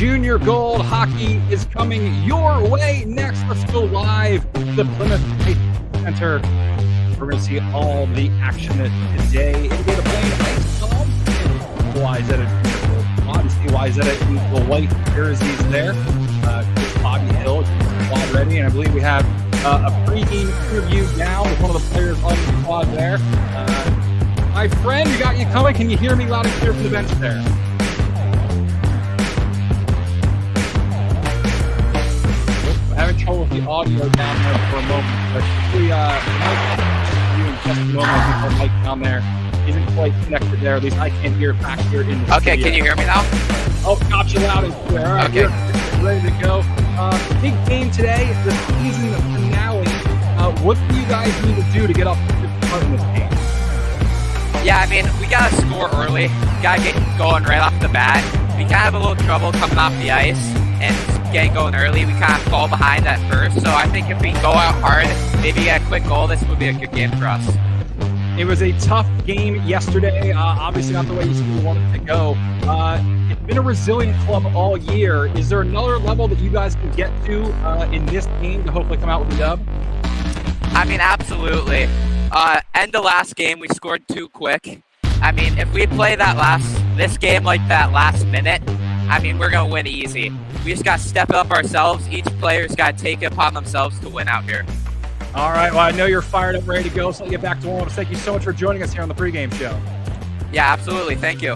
Junior Gold Hockey is coming your way next. Let's go live to the Plymouth Ice Center. We're going to see all the action today. It'll be the Blaine Ice Dogs. Wayzata Junior Gold Squad. You see Wayzata in the white jerseys there. Coach Bobby Hill is ready, and I believe we have a pre-game interview now with one of the players on the squad there. My friend, we got you coming. Can you hear me loud and clear from the bench there? I'm having trouble with the audio down there for a moment, but we might you in just a moment. I think our mic down there isn't quite connected there. At least I can't hear it back here in the Okay, studio. can you hear me now? Oh, got you loud and clear. All right, okay. We're ready to go. Big game today, the season finale. What do you guys need to do to get off to a good start in this game? Yeah, I mean, we gotta score early. Gotta get going right off the bat. We kind of have a little trouble coming off the ice and getting going early. We kind of fall behind at first. So I think if we go out hard, maybe get a quick goal, this would be a good game for us. It was a tough game yesterday. Obviously not the way you wanted to go. It's been a resilient club all year. Is there another level that you guys can get to in this game to hopefully come out with a dub? I mean, absolutely. End of last game, we scored too quick. I mean, if we play this game like that last minute, I mean, we're going to win easy. We just got to step up ourselves. Each player's got to take it upon themselves to win out here. All right. Well, I know you're fired up, ready to go. So let's get back to one. Thank you so much for joining us here on the pregame show. Yeah, absolutely. Thank you.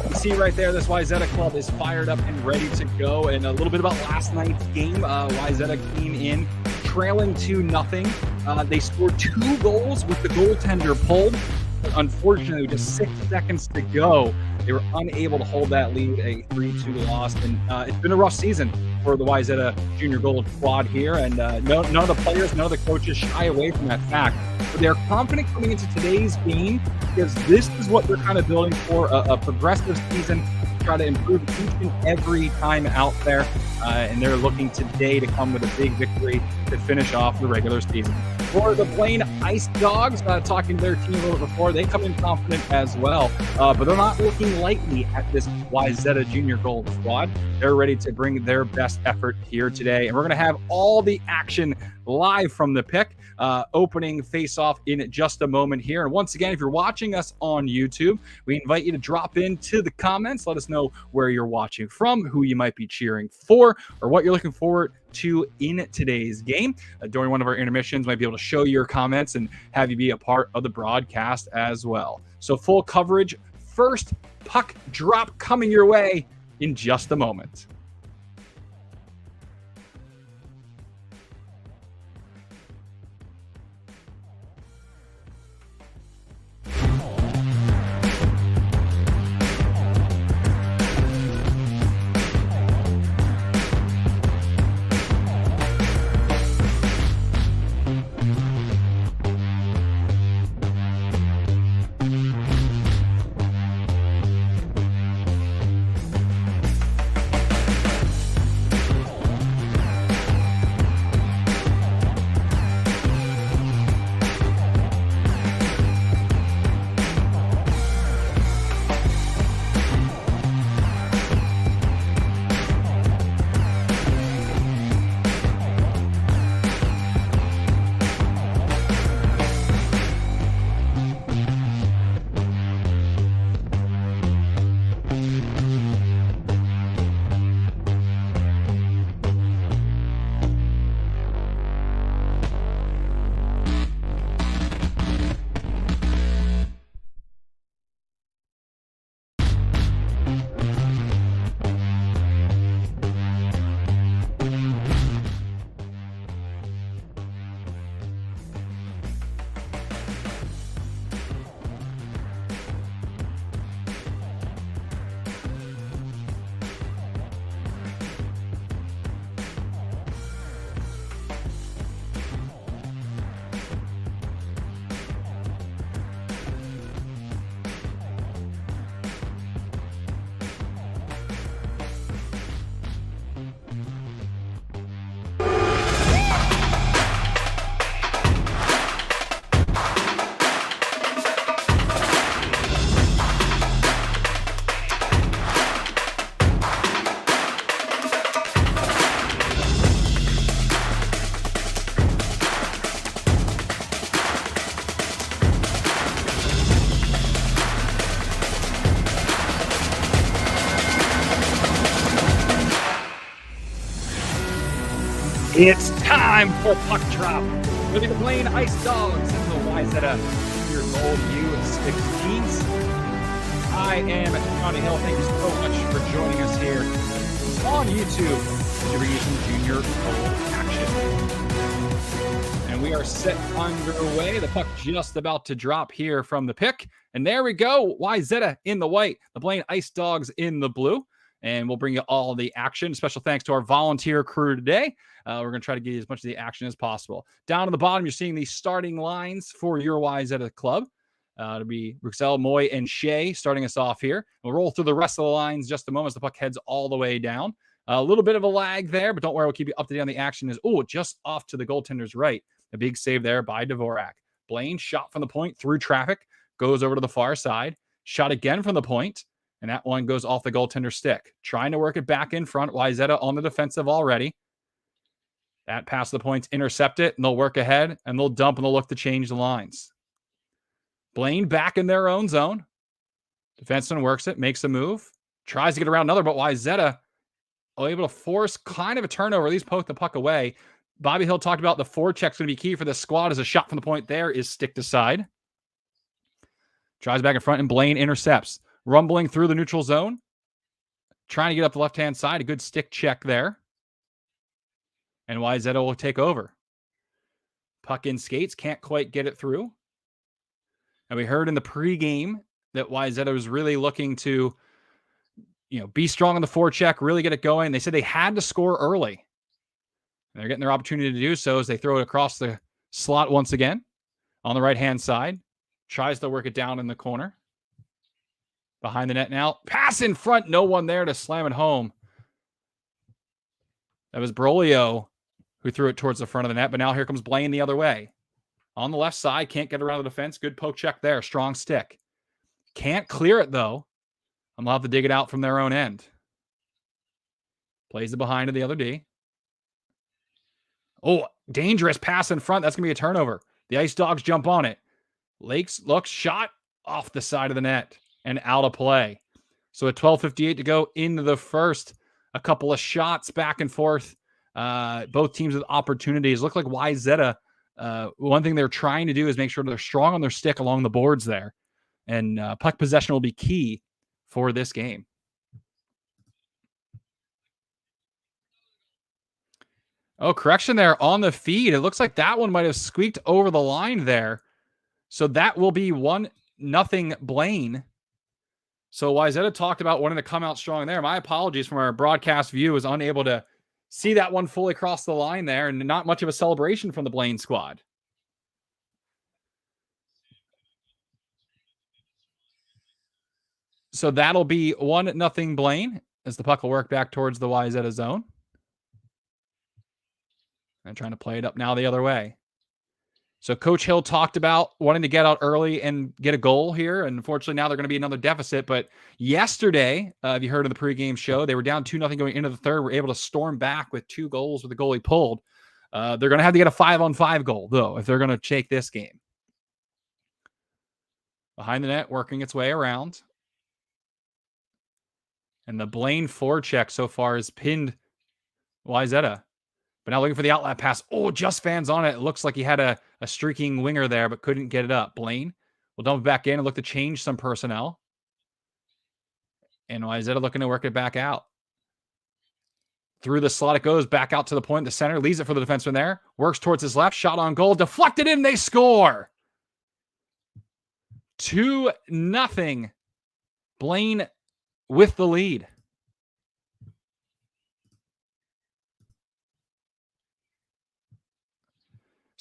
You see right there, this Wayzata club is fired up and ready to go. And a little bit about last night's game. Wayzata came in trailing 2-0. They scored 2 goals with the goaltender pulled. But unfortunately, with just 6 seconds to go, they were unable to hold that lead, a 3-2 loss. And it's been a rough season for the Wayzata Junior Gold squad here. And none of the players, none of the coaches shy away from that fact. But they're confident coming into today's game because this is what they're kind of building for, a progressive season to try to improve each and every time out there. And they're looking today to come with a big victory to finish off the regular season. For the Blaine Ice Dogs, talking to their team a little bit before, they come in confident as well. But they're not looking lightly at this Wayzata Junior Gold squad. They're ready to bring their best effort here today. And we're going to have all the action live from the pick. Opening face-off in just a moment here. And once again, if you're watching us on YouTube, we invite you to drop into the comments. Let us know where you're watching from, who you might be cheering for, or what you're looking forward to in today's game. During one of our intermissions, might be able to show your comments and have you be a part of the broadcast as well. So full coverage, first puck drop coming your way in just a moment. It's time for puck drop. With the Blaine Ice Dogs and the Wayzata Junior Gold U16s. I am Johnny Hill. Thank you so much for joining us here on YouTube to bring you some Junior Gold action. And we are set underway. The puck just about to drop here from the pick. And there we go. Wayzata in the white, the Blaine Ice Dogs in the blue. And we'll bring you all the action. Special thanks to our volunteer crew today. We're going to try to get you as much of the action as possible. Down on the bottom, you're seeing the starting lines for your Wayzata club. It'll be Ruxel, Moy, and Shea starting us off here. We'll roll through the rest of the lines just a moment as the puck heads all the way down. A little bit of a lag there, but don't worry, we'll keep you up to date on the action. Just off to the goaltender's right. A big save there by Dvorak. Blaine shot from the point through traffic, goes over to the far side. Shot again from the point, and that one goes off the goaltender's stick. Trying to work it back in front. Wayzata on the defensive already. That pass to the points, intercept it, and they'll work ahead, and they'll dump, and they'll look to change the lines. Blaine back in their own zone. Defenseman works it, makes a move, tries to get around another, but Wayzata able to force kind of a turnover, at least poke the puck away. Bobby Hill talked about the forecheck's going to be key for this squad as a shot from the point there is sticked aside. Tries back in front, and Blaine intercepts. Rumbling through the neutral zone. Trying to get up the left-hand side. A good stick check there. And Wayzata will take over. Puck in skates. Can't quite get it through. And we heard in the pregame that Wayzata was really looking to, be strong on the forecheck, really get it going. They said they had to score early. And they're getting their opportunity to do so as they throw it across the slot once again. On the right-hand side. Tries to work it down in the corner. Behind the net now. Pass in front. No one there to slam it home. That was Brolio who threw it towards the front of the net. But now here comes Blaine the other way. On the left side. Can't get around the defense. Good poke check there. Strong stick. Can't clear it though. I'm going to have to dig it out from their own end. Plays it behind to the other D. Oh, dangerous pass in front. That's going to be a turnover. The Ice Dogs jump on it. Lakes looks shot off the side of the net. And out of play. So at 12:58 to go into the first, a couple of shots back and forth. Both teams with opportunities. Look like Wayzata. One thing they're trying to do is make sure they're strong on their stick along the boards there. And puck possession will be key for this game. Oh, correction there on the feed. It looks like that one might have squeaked over the line there. So that will be 1-0 Blaine. So Wayzata talked about wanting to come out strong there. My apologies from our broadcast view. Was unable to see that one fully cross the line there, and not much of a celebration from the Blaine squad. So that'll be 1-0 Blaine as the puck will work back towards the Wayzata zone. And trying to play it up now the other way. So Coach Hill talked about wanting to get out early and get a goal here. And unfortunately, now they're going to be another deficit. But yesterday, if you heard of the pregame show, they were down 2-0 going into the third. Were able to storm back with 2 goals with the goalie pulled. They're going to have to get a 5-on-5 goal, though, if they're going to take this game. Behind the net, working its way around. And the Blaine forecheck so far has pinned Wayzata. But now looking for the outlet pass. Oh, just fans on it. It looks like he had a streaking winger there, but couldn't get it up. Blaine will dump it back in and look to change some personnel. And Wayzata looking to work it back out. Through the slot it goes, back out to the point, the center, leaves it for the defenseman there. Works towards his left, shot on goal, deflected in, they score! 2-0. Blaine with the lead.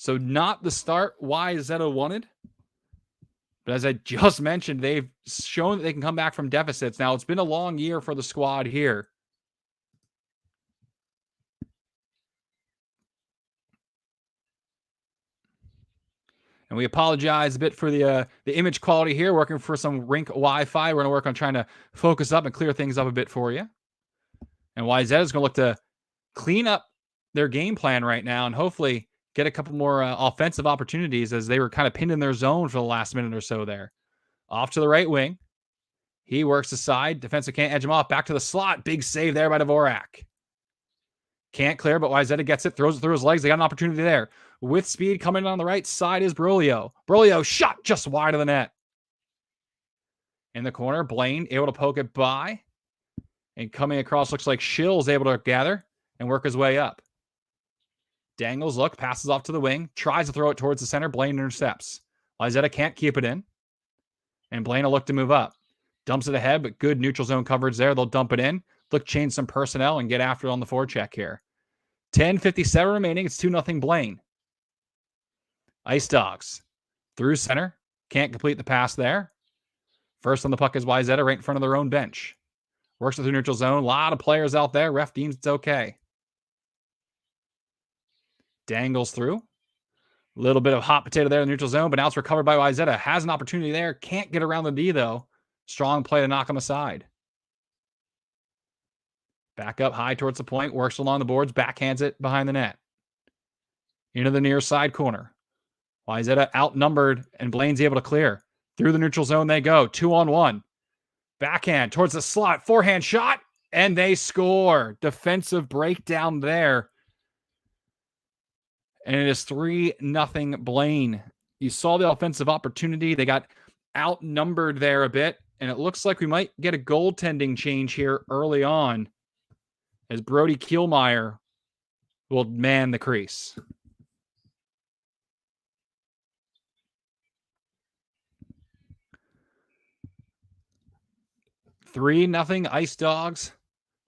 So not the start Wayzata wanted. But as I just mentioned, they've shown that they can come back from deficits. Now, it's been a long year for the squad here. And we apologize a bit for the image quality here. Working for some rink Wi-Fi. We're going to work on trying to focus up and clear things up a bit for you. And Wayzata is going to look to clean up their game plan right now and hopefully get a couple more offensive opportunities as they were kind of pinned in their zone for the last minute or so there. Off to the right wing. He works the side. Defensive can't edge him off. Back to the slot. Big save there by Dvorak. Can't clear, but Wayzata gets it, throws it through his legs. They got an opportunity there. With speed coming on the right side is Brolio. Brolio shot just wide of the net. In the corner, Blaine able to poke it by. And coming across, looks like Shill's able to gather and work his way up. Dangles, look, passes off to the wing, tries to throw it towards the center. Blaine intercepts. Wayzata can't keep it in. And Blaine will look to move up. Dumps it ahead, but good neutral zone coverage there. They'll dump it in. Look, change some personnel and get after it on the forecheck here. 10:57 remaining. It's 2-0 Blaine. Ice Dogs. Through center. Can't complete the pass there. First on the puck is Wayzata right in front of their own bench. Works it through neutral zone. A lot of players out there. Ref deems it's okay. Dangles through. A little bit of hot potato there in the neutral zone, but now it's recovered by Wayzata. Has an opportunity there. Can't get around the D, though. Strong play to knock him aside. Back up high towards the point. Works along the boards. Backhands it behind the net. Into the near side corner. Wayzata outnumbered, and Blaine's able to clear. Through the neutral zone they go. 2-on-1. Backhand towards the slot. Forehand shot, and they score. Defensive breakdown there. And it is 3-0 Blaine. You saw the offensive opportunity. They got outnumbered there a bit, and it looks like we might get a goaltending change here early on as Brody Kielmeyer will man the crease. 3-0 Ice Dogs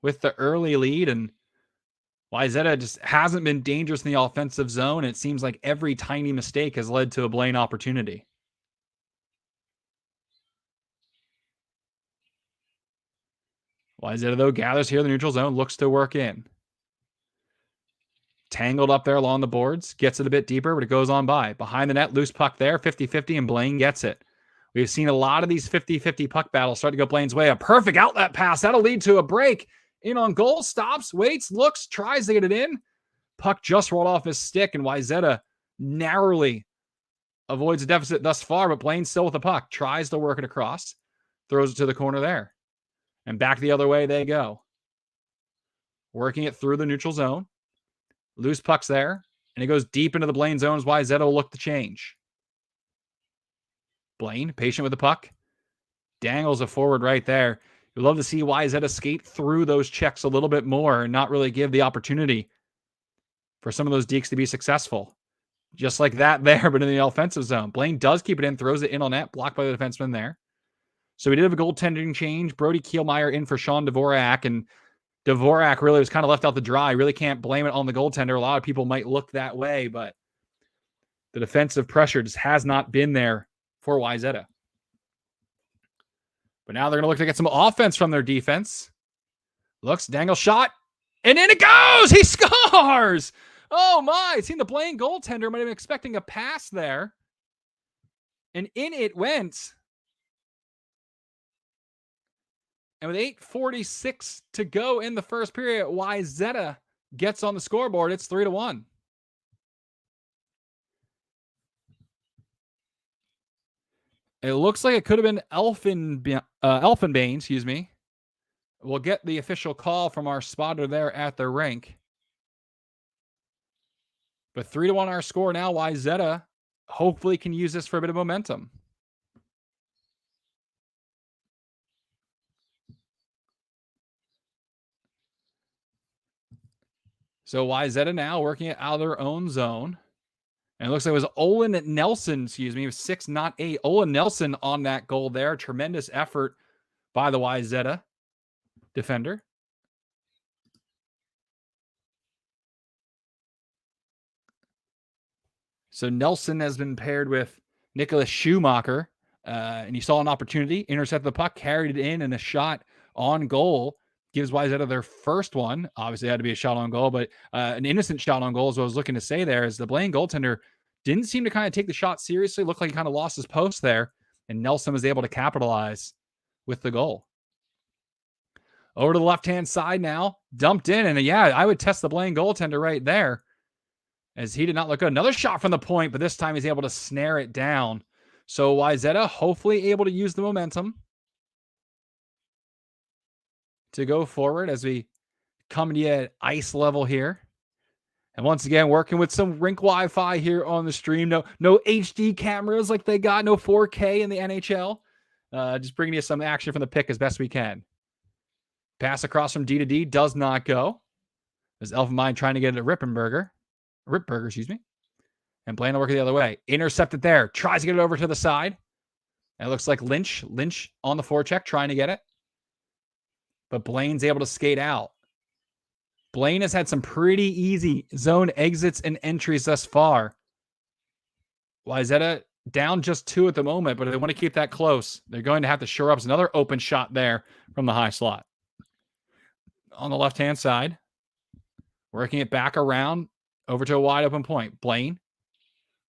with the early lead, and Wayzata just hasn't been dangerous in the offensive zone. It seems like every tiny mistake has led to a Blaine opportunity. Wayzata, though, gathers here in the neutral zone, looks to work in. Tangled up there along the boards, gets it a bit deeper, but it goes on by. Behind the net, loose puck there, 50-50, and Blaine gets it. We've seen a lot of these 50-50 puck battles start to go Blaine's way. A perfect outlet pass. That'll lead to a break. In on goal, stops, waits, looks, tries to get it in. Puck just rolled off his stick, and Wayzata narrowly avoids a deficit thus far, but Blaine still with the puck. Tries to work it across. Throws it to the corner there. And back the other way they go. Working it through the neutral zone. Loose puck's there. And it goes deep into the Blaine zone as Wayzata will look to change. Blaine, patient with the puck. Dangles a forward right there. You'd love to see Wayzata skate through those checks a little bit more and not really give the opportunity for some of those dekes to be successful. Just like that there, but in the offensive zone. Blaine does keep it in, throws it in on net, blocked by the defenseman there. So we did have a goaltending change. Brody Kielmeyer in for Sean Dvorak, and Dvorak really was kind of left out to dry. Really can't blame it on the goaltender. A lot of people might look that way, but the defensive pressure just has not been there for Wayzata. But now they're going to look to get some offense from their defense. Looks, Dangle shot, and in it goes! He scores! Oh my, it seemed the Blaine goaltender might have been expecting a pass there. And in it went. And with 8:46 to go in the first period, Wayzata gets on the scoreboard. It's 3-1. It looks like it could have been Elfenbane, excuse me. We'll get the official call from our spotter there at the rink. But 3-1 our score now. Wayzata hopefully can use this for a bit of momentum. So Wayzata now working it out of their own zone. And it looks like it was Olin Nelson, excuse me, it was 6, not 8. Olin Nelson on that goal there. Tremendous effort by the Wayzata defender. So Nelson has been paired with Nicholas Schumacher. And you saw an opportunity, intercepted the puck, carried it in, and a shot on goal gives Wayzata their first one. Obviously, it had to be a shot on goal, but an innocent shot on goal is what I was looking to say there. Is the Blaine goaltender didn't seem to kind of take the shot seriously. Looked like he kind of lost his post there, and Nelson was able to capitalize with the goal. Over to the left-hand side now, dumped in, and yeah, I would test the Blaine goaltender right there, as he did not look good. Another shot from the point, but this time he's able to snare it down. So Wayzata hopefully able to use the momentum to go forward as we coming to you at ice level here. And once again, working with some rink Wi-Fi here on the stream. No HD cameras like they got, no 4K in the NHL. Just bringing you some action from the pick as best we can. Pass across from D to D does not go. There's Elfenbein trying to get it to Ripburger, excuse me. And Blaine will work it the other way. Intercepted there. Tries to get it over to the side. And it looks like Lynch on the forecheck trying to get it. But Blaine's able to skate out. Blaine has had some pretty easy zone exits and entries thus far. Wayzata down just 2 at the moment, but if they want to keep that close, they're going to have to shore up. There's another open shot there from the high slot. On the left-hand side, working it back around over to a wide open point. Blaine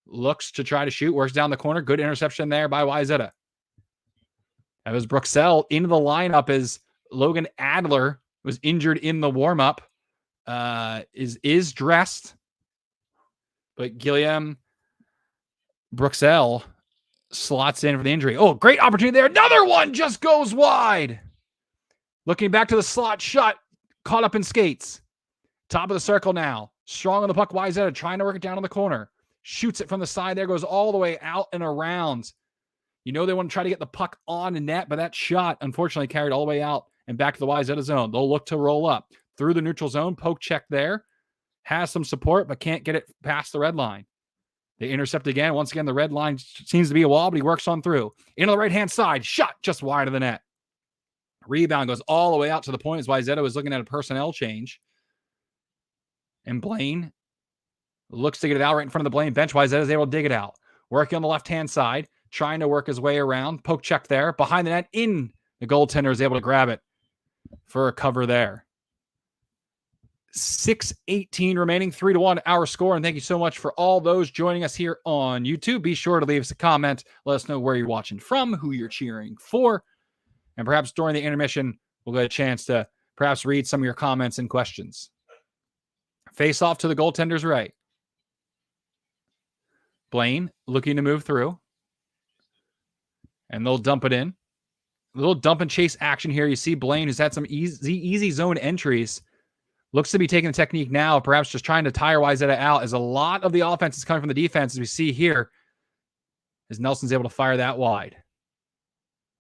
looks to try to shoot, works down the corner. Good interception there by Wayzata. That was Bruxelles into the lineup as Logan Adler was injured in the warm-up. Is dressed, but Guillaume Bruxelles slots in for the injury. Oh, great opportunity there. Another one just goes wide. Looking back to the slot shot, caught up in skates. Top of the circle now. Strong on the puck. Wayzata trying to work it down on the corner. Shoots it from the side there, goes all the way out and around. You know they want to try to get the puck on the net, but that shot unfortunately carried all the way out and back to the Wayzata zone. They'll look to roll up through the neutral zone. Poke check there. Has some support, but can't get it past the red line. They intercept again. Once again, the red line seems to be a wall, but he works on through. Into the right-hand side. Shot just wide of the net. Rebound goes all the way out to the point as Wayzata was looking at a personnel change. And Blaine looks to get it out right in front of the Blaine bench. Wayzata is able to dig it out. Working on the left-hand side. Trying to work his way around. Poke check there. Behind the net. In. The goaltender is able to grab it for a cover there. 6:18 remaining, 3-1 our score. And thank you so much for all those joining us here on YouTube. Be sure to leave us a comment. Let us know where you're watching from, who you're cheering for. And perhaps during the intermission, we'll get a chance to perhaps read some of your comments and questions. Face off to the goaltender's right. Blaine looking to move through. And they'll dump it in. A little dump and chase action here. You see Blaine, who's had some easy zone entries, looks to be taking the technique now, perhaps just trying to tire Wayzata out, as a lot of the offense is coming from the defense, as we see here, as Nelson's able to fire that wide.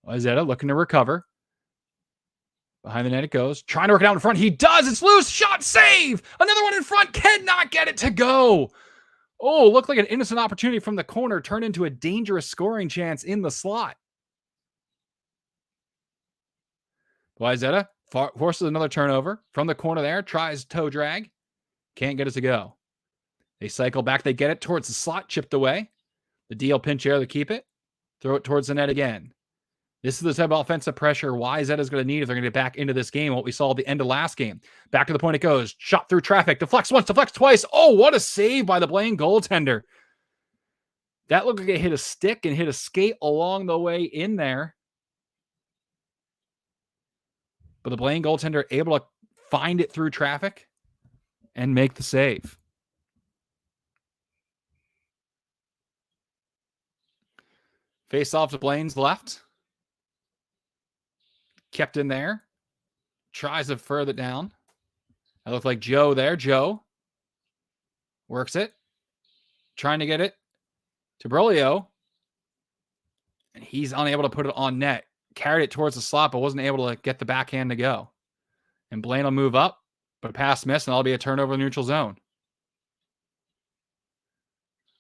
Wayzata looking to recover. Behind the net it goes. Trying to work it out in front. He does. It's loose. Shot, save. Another one in front. Cannot get it to go. Oh, looked like an innocent opportunity from the corner turned into a dangerous scoring chance in the slot. Wayzata forces another turnover from the corner there. Tries toe drag. Can't get it to go. They cycle back. They get it towards the slot. Chipped away. The DL pinch air to keep it. Throw it towards the net again. This is the type of offensive pressure Wayzata is going to need if they're going to get back into this game. What we saw at the end of last game. Back to the point it goes. Shot through traffic. Deflects once. Deflects twice. Oh, what a save by the Blaine goaltender. That looked like it hit a stick and hit a skate along the way in there. But the Blaine goaltender able to find it through traffic and make the save. Face off to Blaine's left. Kept in there. Tries to further down. That looked like Joe there. Joe works it. Trying to get it to Brolio. And he's unable to put it on net. Carried it towards the slot, but wasn't able to get the backhand to go. And Blaine will move up, but a pass miss, and that'll be a turnover in the neutral zone.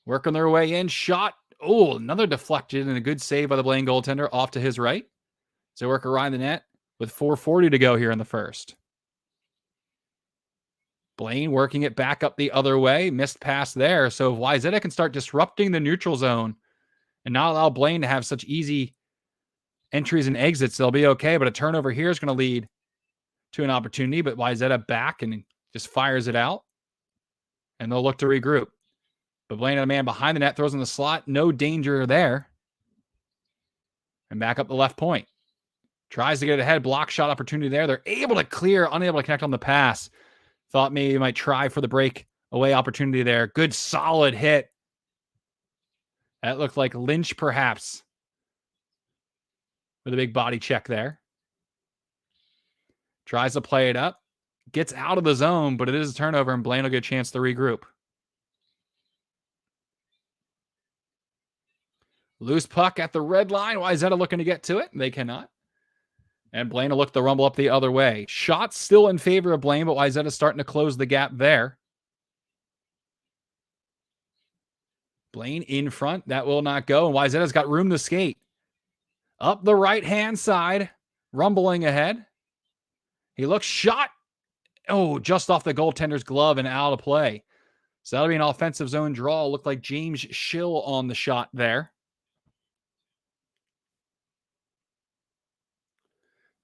Working their way in. Shot. Oh, another deflected and a good save by the Blaine goaltender off to his right. So work around the net with 4:40 to go here in the first. Blaine working it back up the other way. Missed pass there. So if Wayzata can start disrupting the neutral zone and not allow Blaine to have such easy entries and exits, they'll be okay. But a turnover here is going to lead to an opportunity. But Wayzata back and just fires it out. And they'll look to regroup. But Blaine and a man behind the net throws in the slot. No danger there. And back up the left point. Tries to get it ahead. Block shot opportunity there. They're able to clear. Unable to connect on the pass. Thought maybe he might try for the breakaway opportunity there. Good solid hit. That looked like Lynch perhaps. With a big body check there. Tries to play it up. gets out of the zone, but it is a turnover, and Blaine will get a chance to regroup. Loose puck at the red line. Wayzata looking to get to it. They cannot. And Blaine will look to rumble up the other way. Shots still in favor of Blaine, but Wayzata starting to close the gap there. Blaine in front. That will not go. And Wayzata's got room to skate. Up the right-hand side. Rumbling ahead. He looks shot. Oh, just off the goaltender's glove and out of play. So that'll be an offensive zone draw. Looked like James Schill on the shot there.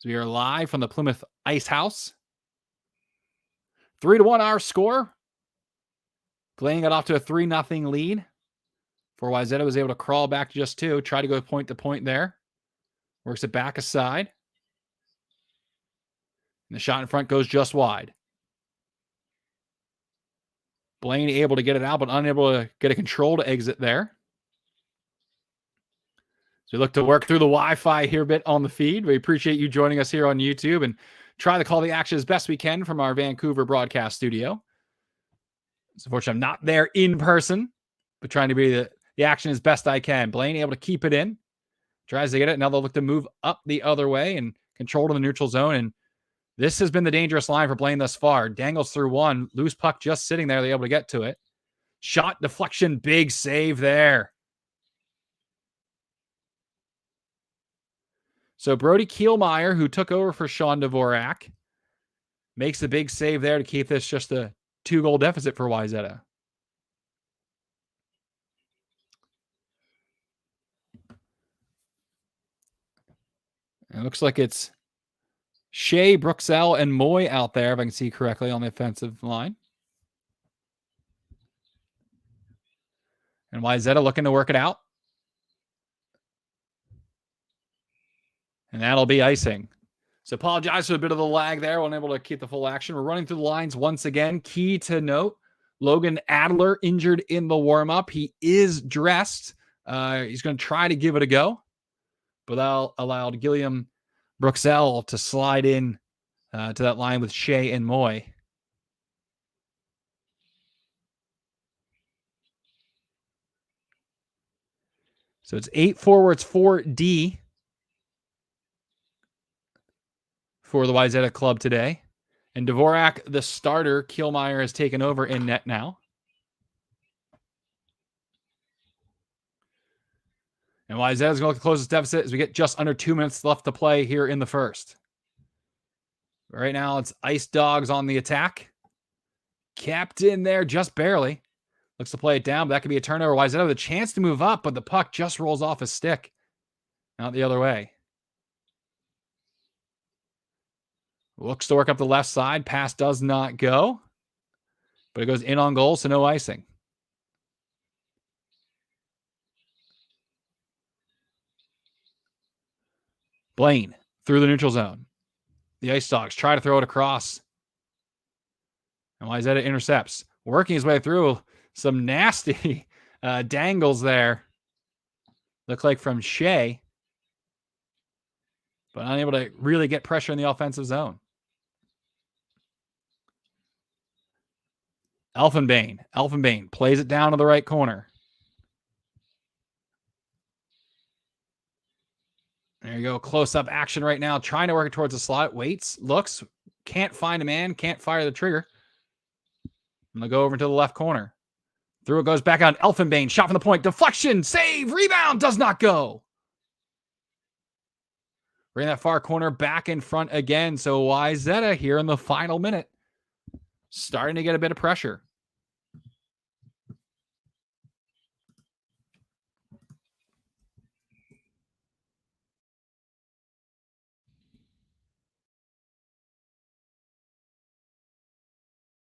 So we are live from the Plymouth Ice House. 3-1 our score. Blaine got off to a 3-0 lead. For Wayzata was able to crawl back to just 2. Try to go point to point there. Works it back aside. And the shot in front goes just wide. Blaine able to get it out, but unable to get a controlled exit there. So we look to work through the Wi-Fi here a bit on the feed. We appreciate you joining us here on YouTube and try to call the action as best we can from our Vancouver broadcast studio. Unfortunately, I'm not there in person, but trying to be the action as best I can. Blaine able to keep it in. Tries to get it. Now they'll look to move up the other way and control to the neutral zone. And this has been the dangerous line for Blaine thus far. Dangles through one. Loose puck just sitting there. They're able to get to it. Shot deflection. Big save there. So Brody Kielmeyer, who took over for Sean Dvorak, makes the big save there to keep this just a 2-goal deficit for Wayzata. It looks like it's Shea, Brooksell, and Moy out there, if I can see correctly, on the offensive line. And Wayzata looking to work it out. And that'll be icing. So apologize for a bit of the lag there. Unable to keep the full action. We're running through the lines once again. Key to note, Logan Adler injured in the warm-up. He is dressed. He's going to try to give it a go. But that allowed Gilliam Brooksell to slide in to that line with Shea and Moy. So it's 8 forwards, 4D for the Wayzata club today. And Dvorak, the starter, Kielmeyer has taken over in net now. And Wayzata's going to close this deficit as we get just under 2 minutes left to play here in the first. Right now, it's Ice Dogs on the attack. Kept in there just barely. Looks to play it down, but that could be a turnover. Wayzata with a chance to move up, but the puck just rolls off his stick. Out the other way. Looks to work up the left side. Pass does not go. But it goes in on goal, so no icing. Blaine through the neutral zone. The Ice Dogs try to throw it across. And Wayzata intercepts. Working his way through some nasty dangles there. Look like from Shea. But unable to really get pressure in the offensive zone. Elfenbane plays it down to the right corner. There you go. Close-up action right now. Trying to work it towards the slot. Waits, looks, can't find a man, can't fire the trigger. I'm going to go over to the left corner. Through it goes back on Elfenbane. Shot from the point. Deflection. Save. Rebound. Does not go. Right in that far corner. Back in front again. So Wayzata here in the final minute. Starting to get a bit of pressure.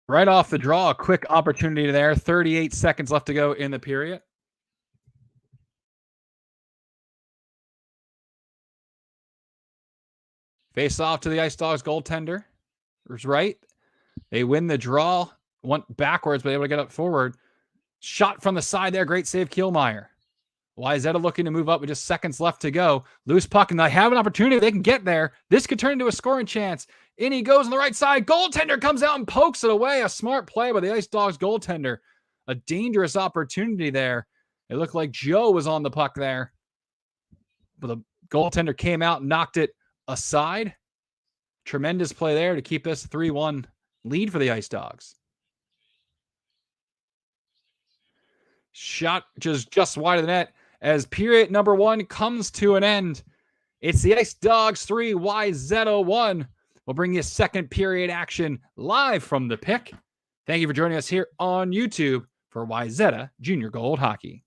Right off the draw, a quick opportunity there. 38 seconds left to go in the period. Face off to the Ice Dogs goaltender. Right. They win the draw. Went backwards, but able to get up forward. Shot from the side there. Great save, Kielmeyer. Wayzata looking to move up with just seconds left to go. Loose puck, and they have an opportunity. They can get there. This could turn into a scoring chance. In he goes on the right side. Goaltender comes out and pokes it away. A smart play by the Ice Dogs goaltender. A dangerous opportunity there. It looked like Joe was on the puck there. But the goaltender came out and knocked it aside. Tremendous play there to keep this 3-1 lead for the Ice Dogs. Shot just wide of the net as period number 1 comes to an end. It's the Ice Dogs 3, Wayzata 1. We'll bring you second period action live from the pick. Thank you for joining us here on YouTube for Wayzata Junior Gold Hockey.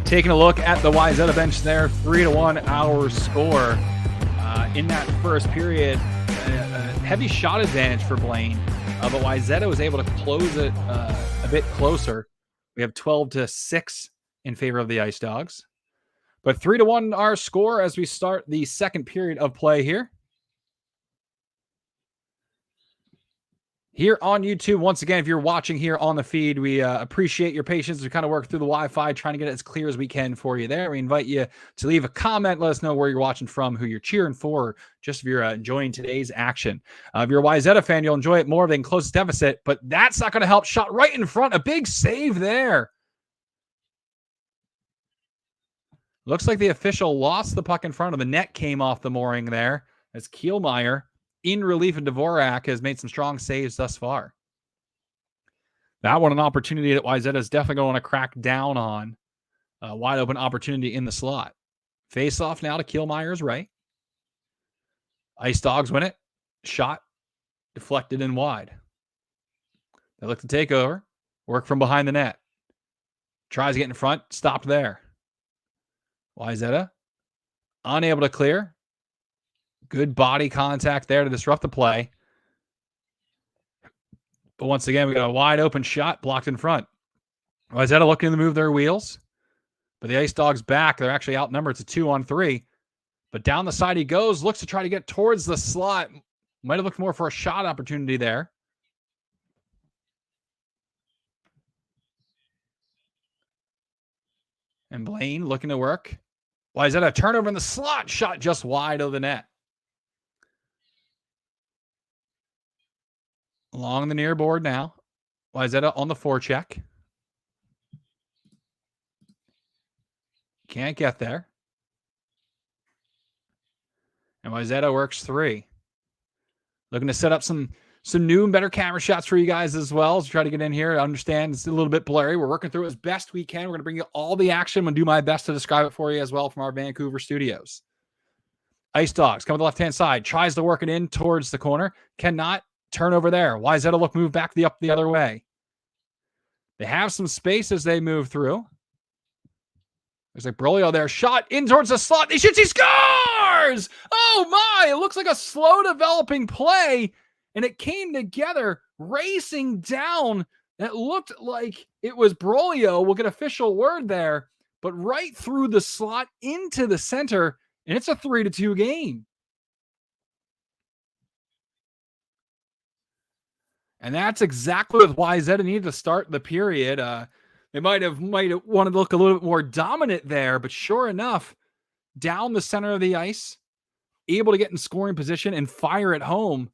Taking a look at the Wayzata bench there, 3-1 our score. In that first period, a heavy shot advantage for Blaine, but Wayzata was able to close it a bit closer. We have 12-6 in favor of the Ice Dogs. But 3-1 our score as we start the second period of play here. Here on YouTube, once again, if you're watching here on the feed, we appreciate your patience. We kind of work through the Wi-Fi, trying to get it as clear as we can for you there. We invite you to leave a comment. Let us know where you're watching from, who you're cheering for, just if you're enjoying today's action. If you're a Wayzata fan, you'll enjoy it more than close deficit, but that's not going to help. Shot right in front. A big save there. Looks like the official lost the puck in front of the net, came off the mooring there as Kielmeyer in relief, and Dvorak has made some strong saves thus far. That one, an opportunity that Wayzata is definitely going to crack down on. A wide open opportunity in the slot. Face off now to Kielmeyer's right. Ice Dogs win it. Shot deflected in wide. They look to take over. Work from behind the net. Tries to get in front. Stopped there. Wayzata unable to clear. Good body contact there to disrupt the play. But once again, we got a wide open shot blocked in front. Wayzata looking to move their wheels. But the Ice Dogs back. They're actually outnumbered to 2-on-3. But down the side he goes. Looks to try to get towards the slot. Might have looked more for a shot opportunity there. And Blaine looking to work. Wayzata a turnover in the slot. Shot just wide of the net. Along the near board now. Wayzata on the forecheck. Can't get there. And Wayzata works 3. Looking to set up some new and better camera shots for you guys as well. So try to get in here. I understand it's a little bit blurry. We're working through it as best we can. We're going to bring you all the action. I'm going to do my best to describe it for you as well from our Vancouver studios. Ice Dogs come to the left-hand side. Tries to work it in towards the corner. Cannot. Turnover there. Wayzata look move back up the other way. They have some space as they move through. There's like Brolio there. Shot in towards the slot. He shoots. He scores! Oh my! It looks like a slow developing play. And it came together racing down That looked like it was Brolio. We'll get official word there, but right through the slot into the center, and it's a 3-2 game. And that's exactly what Wayzata needed to start the period. They might have wanted to look a little bit more dominant there, but sure enough, down the center of the ice, able to get in scoring position and fire at home.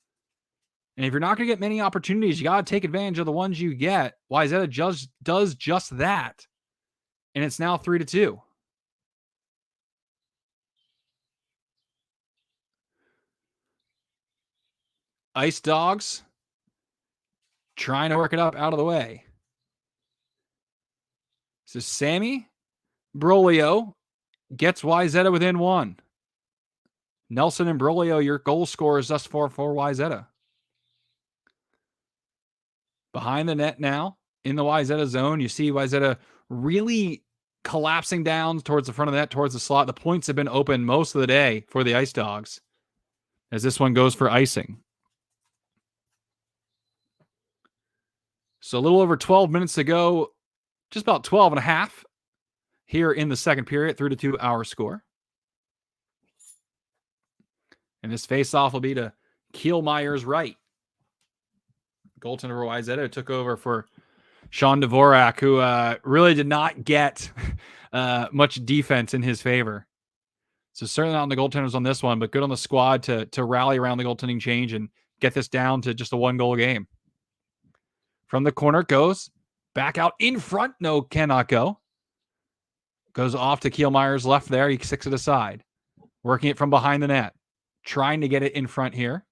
And if you're not going to get many opportunities, you got to take advantage of the ones you get. Wayzata just does just that. And it's now 3-2. Ice Dogs trying to work it up out of the way. So Sammy Brolio gets Wayzata within one. Nelson and Brolio, your goal scorers thus far for Wayzata. Behind the net now in the Wayzata zone, you see Wayzata really collapsing down towards the front of the net, towards the slot. The points have been open most of the day for the Ice Dogs as this one goes for icing. So a little over 12 minutes to go, just about 12 and a half here in the second period, 3-2 our score. And this faceoff will be to Kielmeyer's right. Goaltender for Wayzata took over for Sean Dvorak, who really did not get much defense in his favor. So certainly not on the goaltenders on this one, but good on the squad to rally around the goaltending change and get this down to just a 1-goal game. From the corner goes back out in front. No, cannot go. Goes off to Kielmeyer's left there. He sticks it aside. Working it from behind the net. Trying to get it in front here.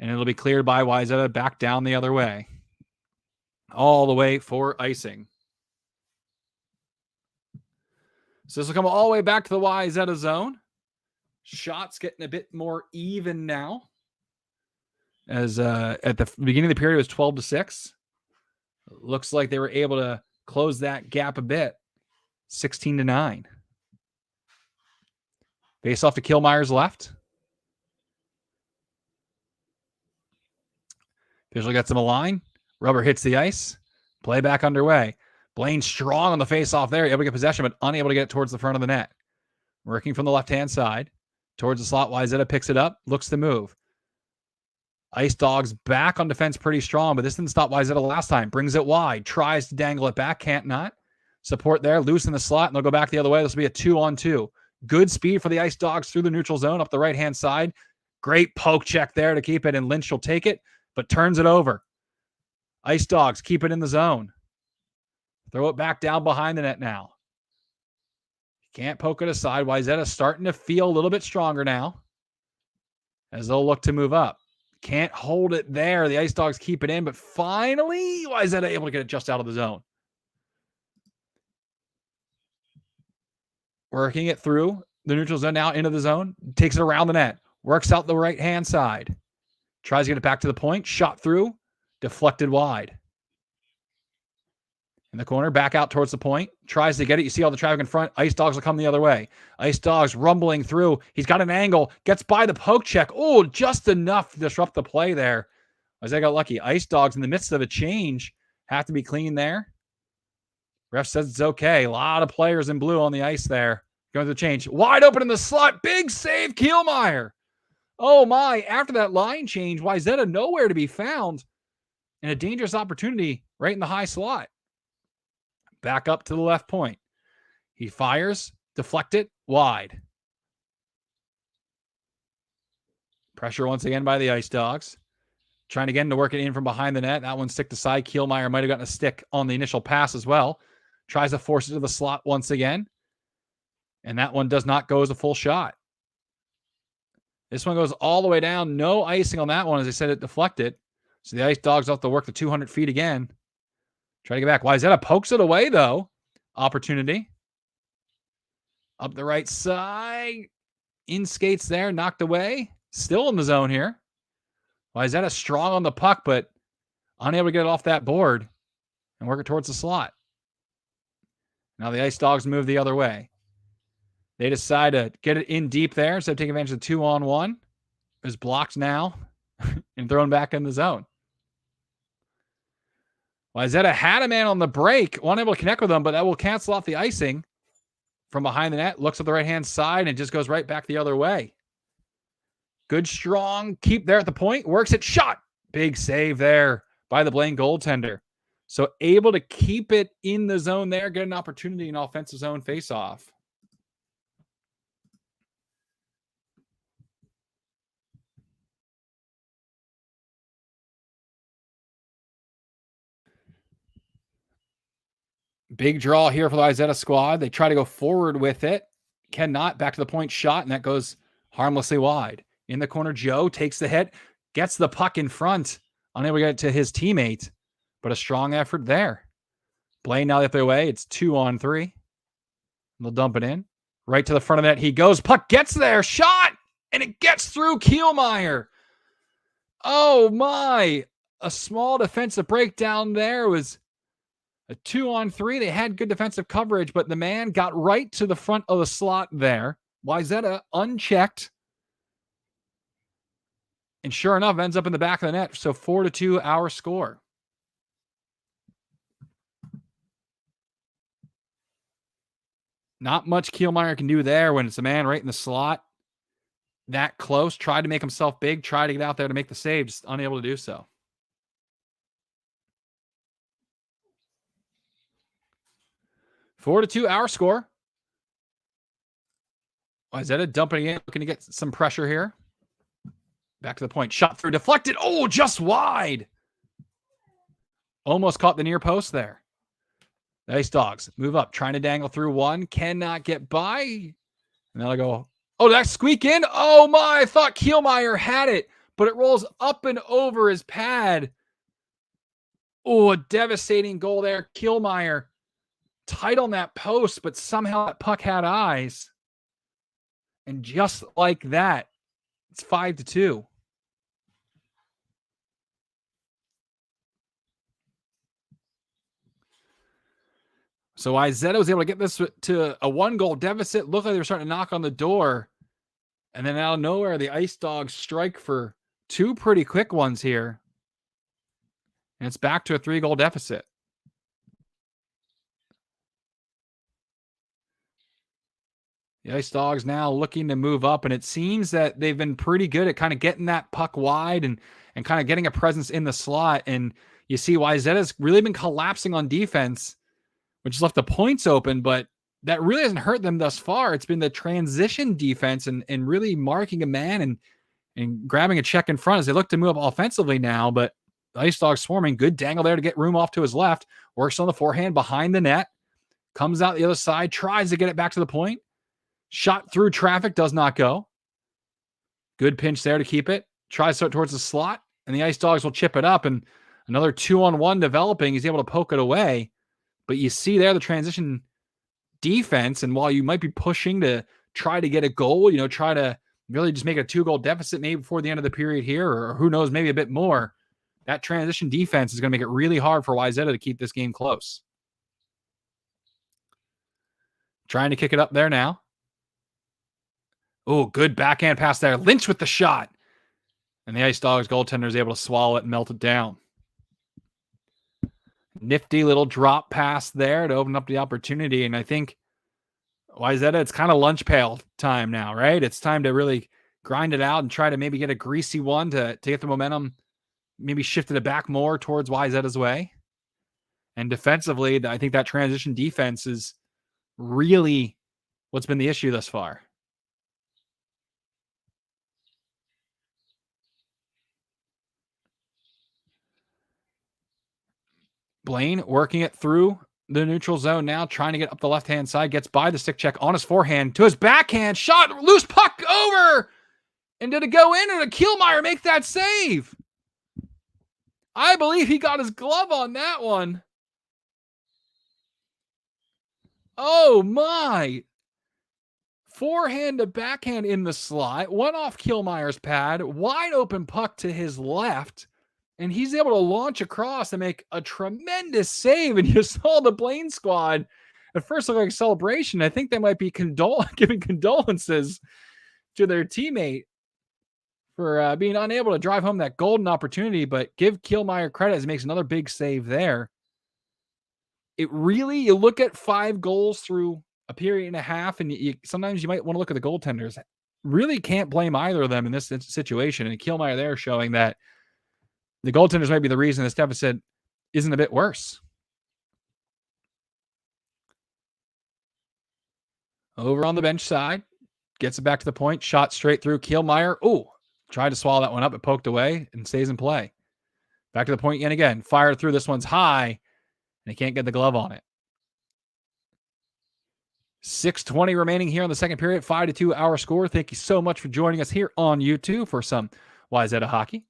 And it'll be cleared by Wayzata back down the other way. All the way for icing. So this will come all the way back to the Wayzata zone. Shots getting a bit more even now. As at the beginning of the period, it was 12-6. Looks like they were able to close that gap a bit. 16-9. Face off to Kielmeyer's left. Official gets him a line. Rubber hits the ice. Play back underway. Blaine strong on the face-off there. Able to get possession, but unable to get it towards the front of the net. Working from the left-hand side. Towards the slot. Wayzata picks it up. Looks to move. Ice Dogs back on defense pretty strong, but this didn't stop Wayzata last time. Brings it wide. Tries to dangle it back. Can't not. Support there. Loose in the slot, and they'll go back the other way. This will be a 2-on-2. Good speed for the Ice Dogs through the neutral zone up the right-hand side. Great poke check there to keep it, and Lynch will take it, but turns it over. Ice Dogs keep it in the zone. Throw it back down behind the net now. Can't poke it aside. Wayzata starting to feel a little bit stronger now as they'll look to move up. Can't hold it there. The Ice Dogs keep it in, but finally, Wayzata able to get it just out of the zone. Working it through the neutral zone now into the zone. Takes it around the net. Works out the right-hand side. Tries to get it back to the point. Shot through. Deflected wide. In the corner, back out towards the point. Tries to get it. You see all the traffic in front. Ice Dogs will come the other way. Ice Dogs rumbling through. He's got an angle. Gets by the poke check. Oh, just enough to disrupt the play there. As I got lucky. Ice Dogs in the midst of a change have to be clean there. Ref says it's okay. A lot of players in blue on the ice there. Going to the change. Wide open in the slot. Big save, Kielmeyer. Oh my. After that line change, Wayzata nowhere to be found. And a dangerous opportunity right in the high slot. Back up to the left point. He fires. Deflect it. Wide. Pressure once again by the Ice Dogs. Trying again to work it in from behind the net. That one stick to side. Kielmeyer might have gotten a stick on the initial pass as well. Tries to force it to the slot once again. And that one does not go as a full shot. This one goes all the way down. No icing on that one. As I said, it deflected. So the Ice Dogs have to work the 200 feet again. Try to get back. Wayzata pokes it away, though. Opportunity. Up the right side. In skates there. Knocked away. Still in the zone here. Wayzata strong on the puck, but unable to get it off that board and work it towards the slot. Now the Ice Dogs move the other way. They decide to get it in deep there instead of taking advantage of the 2-on-1. It's blocked now and thrown back in the zone. Wayzata had a man on the break, wasn't able to connect with him, but that will cancel off the icing from behind the net. Looks at the right-hand side and just goes right back the other way. Good, strong keep there at the point. Works it, shot. Big save there by the Blaine goaltender. So able to keep it in the zone there, get an opportunity in offensive zone faceoff. Big draw here for the Wayzata squad. They try to go forward with it. Cannot. Back to the point shot, and that goes harmlessly wide. In the corner, Joe takes the hit, gets the puck in front, unable to get it to his teammate, but a strong effort there. Blaine now the other way. It's 2-on-3. They'll dump it in. Right to the front of that. He goes. Puck gets there. Shot! And it gets through Kielmeyer. Oh, my. A small defensive breakdown there. Was a 2-on-3. They had good defensive coverage, but the man got right to the front of the slot there. Wayzata unchecked. And sure enough, ends up in the back of the net. So 4-2 our score. Not much Kielmeyer can do there when it's a man right in the slot. That close. Tried to make himself big. Tried to get out there to make the save. Just unable to do so. Four to 2 our score. Wayzata dumping in. Looking to get some pressure here. Back to the point. Shot through. Deflected. Oh, just wide. Almost caught the near post there. Nice Dogs. Move up. Trying to dangle through one. Cannot get by. And then I'll go. Oh, that squeak in? Oh, my. I thought Kielmeyer had it, but it rolls up and over his pad. Oh, a devastating goal there. Kielmeyer tight on that post, but somehow that puck had eyes. And just like that, it's 5-2. So Wayzata was able to get this to a 1-goal deficit. Looked like they were starting to knock on the door. And then out of nowhere, the Ice Dogs strike for 2 pretty quick ones here. And it's back to a 3-goal deficit. The Ice Dogs now looking to move up, and it seems that they've been pretty good at kind of getting that puck wide and kind of getting a presence in the slot. And you see Wayzata's really been collapsing on defense, which has left the points open, but that really hasn't hurt them thus far. It's been the transition defense and really marking a man and grabbing a check in front as they look to move up offensively now. But the Ice Dogs swarming. Good dangle there to get room off to his left. Works on the forehand behind the net. Comes out the other side. Tries to get it back to the point. Shot through traffic. Does not go. Good pinch there to keep it. Tries to towards the slot. And the Ice Dogs will chip it up. And another 2-on-1 developing. He's able to poke it away. But you see there the transition defense, and while you might be pushing to try to get a goal, try to really just make a 2-goal deficit maybe before the end of the period here, or who knows, maybe a bit more, that transition defense is going to make it really hard for Wayzata to keep this game close. Trying to kick it up there now. Oh, good backhand pass there. Lynch with the shot. And the Ice Dogs goaltender is able to swallow it and melt it down. Nifty little drop pass there to open up the opportunity. And I think Wayzata, it's kind of lunch pail time now, right? It's time to really grind it out and try to maybe get a greasy one to get the momentum, maybe shifted it back more towards Wayzata's way. And defensively, I think that transition defense is really what's been the issue thus far. Blaine working it through the neutral zone now, trying to get up the left-hand side, gets by the stick check on his forehand to his backhand, shot, loose puck over, and did it go in, or did Kielmeyer make that save? I believe he got his glove on that one. Oh my. Forehand to backhand in the slot, went off Kielmeyer's pad, wide open puck to his left, and he's able to launch across and make a tremendous save. And you saw the Blaine squad at first look like a celebration. I think they might be giving condolences to their teammate for being unable to drive home that golden opportunity, but give Kielmeyer credit as he makes another big save there. you look at 5 goals through a period and a half, and sometimes you might want to look at the goaltenders. Really can't blame either of them in this situation. And Kielmeyer there showing that the goaltenders might be the reason this deficit isn't a bit worse. Over on the bench side, gets it back to the point, shot straight through Kielmeyer. Oh, tried to swallow that one up, but poked away and stays in play. Back to the point again, fired through. This one's high, and he can't get the glove on it. 6:20 remaining here on the second period. 5-2 our score. Thank you so much for joining us here on YouTube for some Wayzata hockey.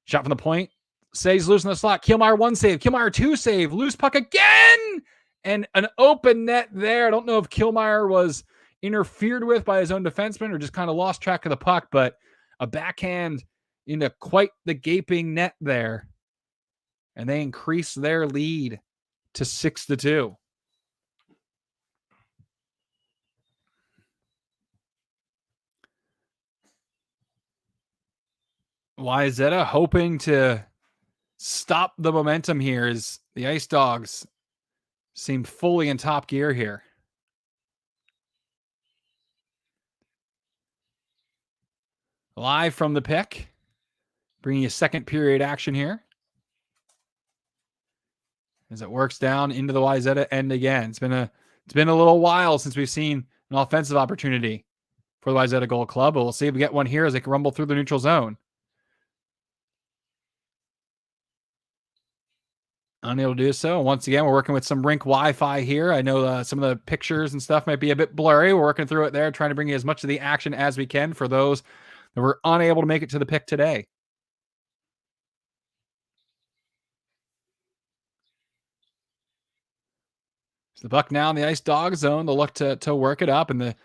Shot from the point. Says loose in the slot. Kielmeyer 1 save. Kielmeyer 2 save. Loose puck again. And an open net there. I don't know if Kielmeyer was interfered with by his own defenseman or just kind of lost track of the puck, but a backhand into quite the gaping net there. And they increase their lead to 6-2. Wayzata hoping to stop the momentum here as the Ice Dogs seem fully in top gear here. Live from the pick, bringing you second period action here as it works down into the Wayzata end again. It's been a little while since we've seen an offensive opportunity for the Wayzata Gold Club, but we'll see if we get one here as they can rumble through the neutral zone. Unable to do so. Once again, we're working with some rink Wi-Fi here. I know some of the pictures and stuff might be a bit blurry. We're working through it there, trying to bring you as much of the action as we can for those that were unable to make it to the pick today. So the puck now in the Ice Dog zone. They'll look to work it up, and the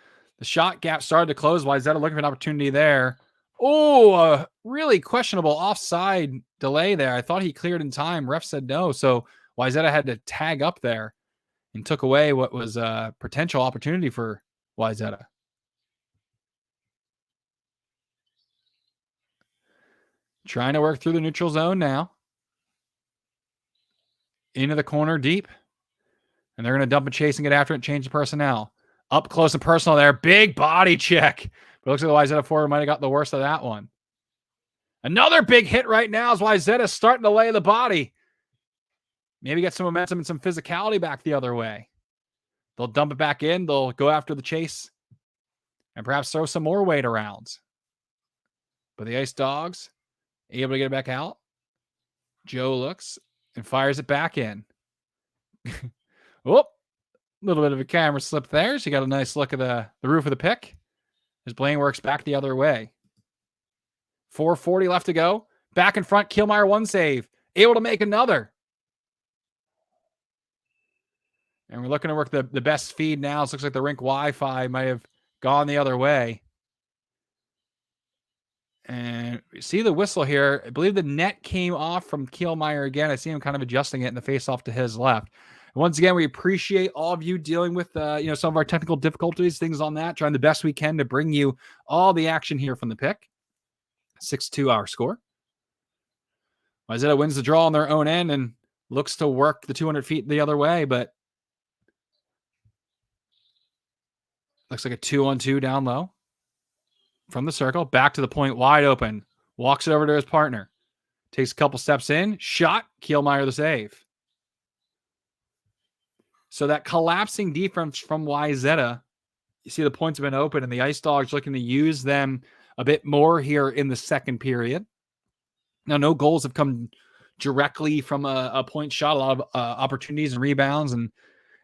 shot gap started to close. Wayzata looking for an opportunity there. Oh, a really questionable offside delay there. I thought he cleared in time. Ref said no. So Wayzata had to tag up there and took away what was a potential opportunity for Wayzata. Trying to work through the neutral zone now. Into the corner deep. And they're going to dump it, chase and get after it and change the personnel. Up close and personal there. Big body check. But it looks like the Wayzata forward might have got the worst of that one. Another big hit right now as Wayzata starting to lay the body. Maybe get some momentum and some physicality back the other way. They'll dump it back in. They'll go after the chase and perhaps throw some more weight around. But the Ice Dogs able to get it back out. Joe looks and fires it back in. Whoop. A little bit of a camera slip there. So you got a nice look at the roof of the pick as Blaine works back the other way. 4:40 left to go. Back in front, Kielmeyer 1 save. Able to make another. And we're looking to work the best feed now. It looks like the rink Wi-Fi might have gone the other way. And you see the whistle here. I believe the net came off from Kielmeyer again. I see him kind of adjusting it and the face off to his left. Once again, we appreciate all of you dealing with some of our technical difficulties, things on that, trying the best we can to bring you all the action here from the pick. 6-2 our score. Wayzata wins the draw on their own end and looks to work the 200 feet the other way, but looks like a 2-on-2 down low. From the circle, back to the point, wide open. Walks it over to his partner. Takes a couple steps in. Shot. Kielmeyer the save. So that collapsing defense from Wayzata, you see the points have been open, and the Ice Dogs looking to use them a bit more here in the second period. Now, no goals have come directly from a point shot. A lot of opportunities and rebounds, and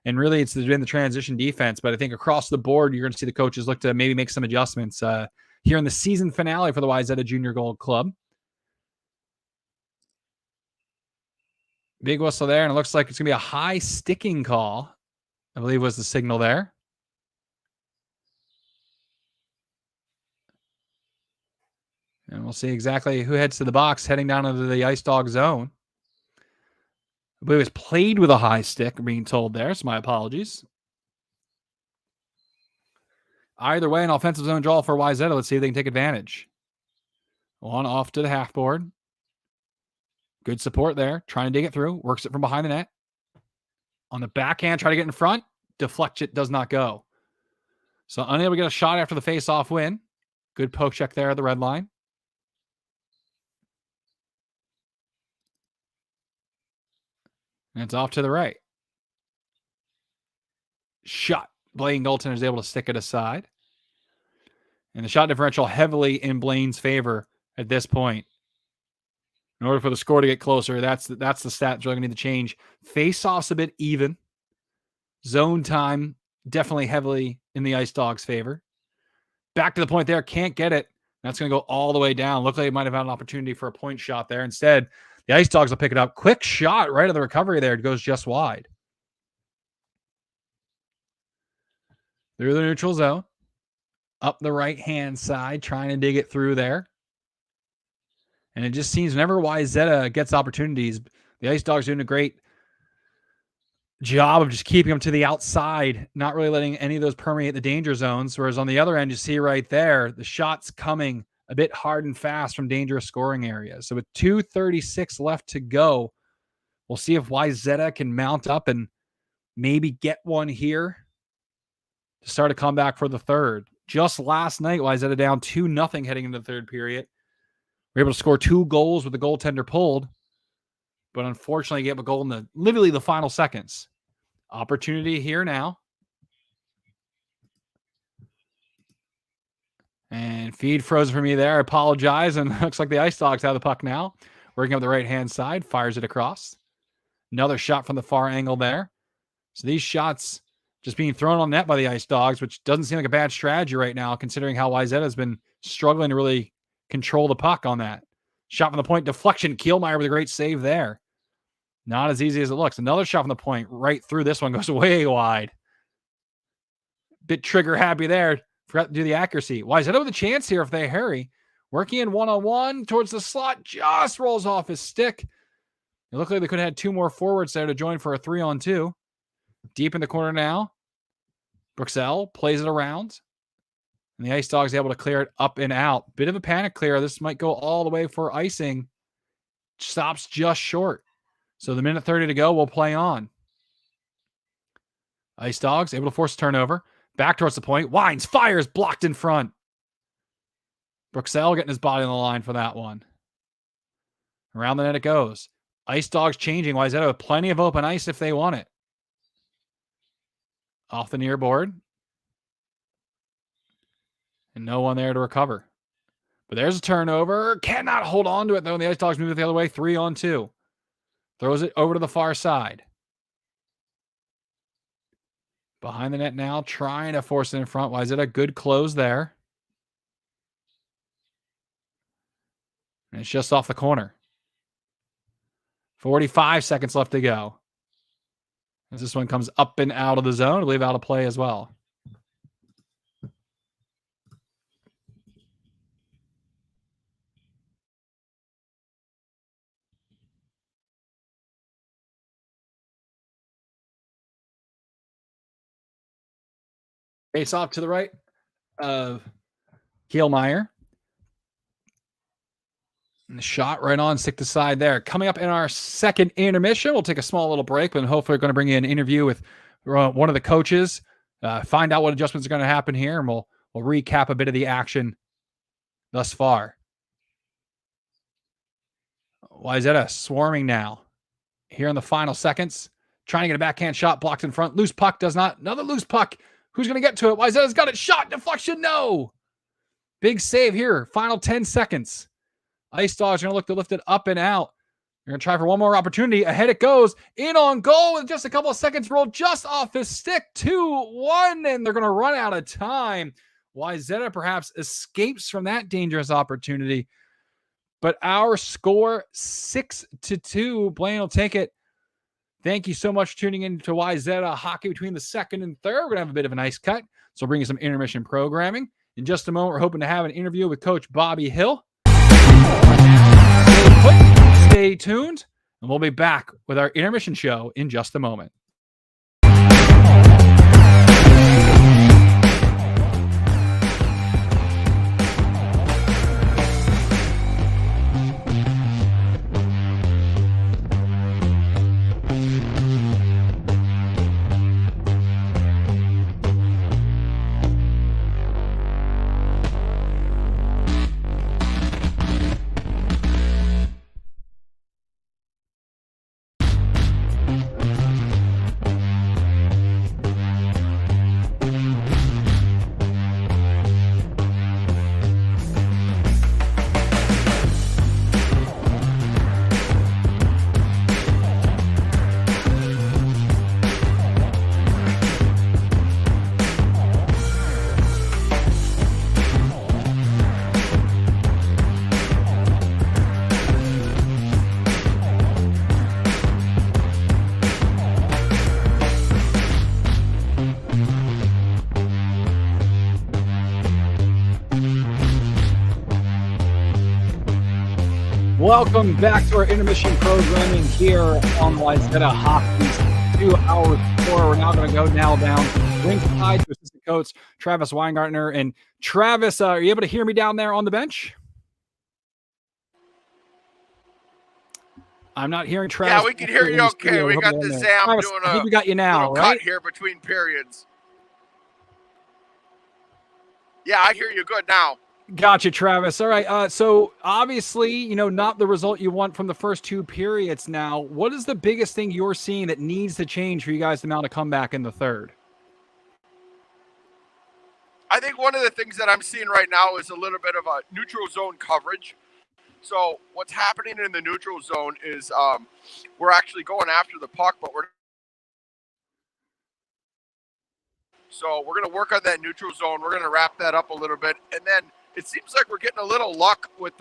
really it's been the transition defense. But I think across the board, you're going to see the coaches look to maybe make some adjustments here in the season finale for the Wayzata Junior Gold Club. Big whistle there, and it looks like it's going to be a high sticking call, I believe was the signal there. And we'll see exactly who heads to the box heading down into the Ice Dog zone. I believe it was played with a high stick, being told there, so my apologies. Either way, an offensive zone draw for Wayzata. Let's see if they can take advantage. On off to the half board. Good support there. Trying to dig it through. Works it from behind the net. On the backhand, try to get in front. Deflect it, does not go. So unable to get a shot after the face-off win. Good poke check there at the red line. And it's off to the right. Shot. Blaine goaltender is able to stick it aside. And the shot differential heavily in Blaine's favor at this point. In order for the score to get closer, that's the stat that's really going to need to change. Face-off's a bit even. Zone time definitely heavily in the Ice Dogs' favor. Back to the point there. Can't get it. That's going to go all the way down. Looked like he might have had an opportunity for a point shot there. Instead, the Ice Dogs will pick it up. Quick shot right at the recovery there. It goes just wide. Through the neutral zone. Up the right-hand side. Trying to dig it through there. And it just seems whenever Wayzata gets opportunities, the Ice Dogs are doing a great job of just keeping them to the outside, not really letting any of those permeate the danger zones. Whereas on the other end, you see right there, the shots coming a bit hard and fast from dangerous scoring areas. So with 2:36 left to go, we'll see if Wayzata can mount up and maybe get one here to start a comeback for the third. Just last night, Wayzata down 2-0 heading into the third period. We're able to score 2 goals with the goaltender pulled, but unfortunately gave a goal in literally the final seconds. Opportunity here now. And feed frozen for me there. I apologize. And looks like the Ice Dogs have the puck now. Working up the right-hand side. Fires it across. Another shot from the far angle there. So these shots just being thrown on net by the Ice Dogs, which doesn't seem like a bad strategy right now, considering how Wayzata has been struggling to really control the puck on that. Shot from the point. Deflection. Kielmeyer with a great save there. Not as easy as it looks. Another shot from the point right through this one goes way wide. Bit trigger happy there. Forgot to do the accuracy. Wayzata with a chance here if they hurry. Working in one-on-one towards the slot. Just rolls off his stick. It looked like they could have had 2 more forwards there to join for a 3-on-2. Deep in the corner now. Bruxelles plays it around. And the Ice Dogs able to clear it up and out. Bit of a panic clear. This might go all the way for icing. Stops just short. So the minute 30 to go, we'll play on. Ice Dogs able to force a turnover. Back towards the point. Wines fires, blocked in front. Bruxelles getting his body on the line for that one. Around the net it goes. Ice Dogs changing. Wayzata with plenty of open ice if they want it. Off the near board. And no one there to recover. But there's a turnover. Cannot hold on to it, though. And the Ice Dogs move it the other way. 3-on-2. Throws it over to the far side. Behind the net now, trying to force it in front. Wayzata, good close there. And it's just off the corner. 45 seconds left to go. As this one comes up and out of the zone, I believe out of play as well. Face off to the right of Kielmeyer. And the shot right on, stick to side there. Coming up in our second intermission, we'll take a small little break, but hopefully we're going to bring you an interview with one of the coaches, find out what adjustments are going to happen here, and we'll recap a bit of the action thus far. Wayzata swarming now. Here in the final seconds, trying to get a backhand shot, blocked in front. Loose puck, does not. Another loose puck. Who's going to get to it? Wayzata's got it. Shot, deflection, no. Big save here. Final 10 seconds. Ice Dogs are going to look to lift it up and out. They're going to try for one more opportunity. Ahead it goes. In on goal with just a couple of seconds rolled just off his stick. 2-1, and they're going to run out of time. Wayzata perhaps escapes from that dangerous opportunity. But our score, 6-2. Blaine will take it. Thank you so much for tuning in to Wayzata hockey between the second and third. We're going to have a bit of an ice cut, so we'll bring you some intermission programming. In just a moment, we're hoping to have an interview with Coach Bobby Hill. Stay tuned, and we'll be back with our intermission show in just a moment. Welcome back to our intermission programming here on Wayzata Hockey's 2-hour tour. We're now going to go now down ringside to assistant coach Travis Weingartner. And Travis, are you able to hear me down there on the bench? I'm not hearing Travis. Yeah, we can hear you okay. We got the Zam Travis, doing I think we got you now, little right? cut here between periods. Yeah, I hear you good now. Gotcha, Travis. All right. So obviously, not the result you want from the first two periods now. What is the biggest thing you're seeing that needs to change for you guys to mount a comeback in the third? I think one of the things that I'm seeing right now is a little bit of a neutral zone coverage. So what's happening in the neutral zone is we're actually going after the puck, but so we're going to work on that neutral zone. We're going to wrap that up a little bit, and then it seems like we're getting a little luck with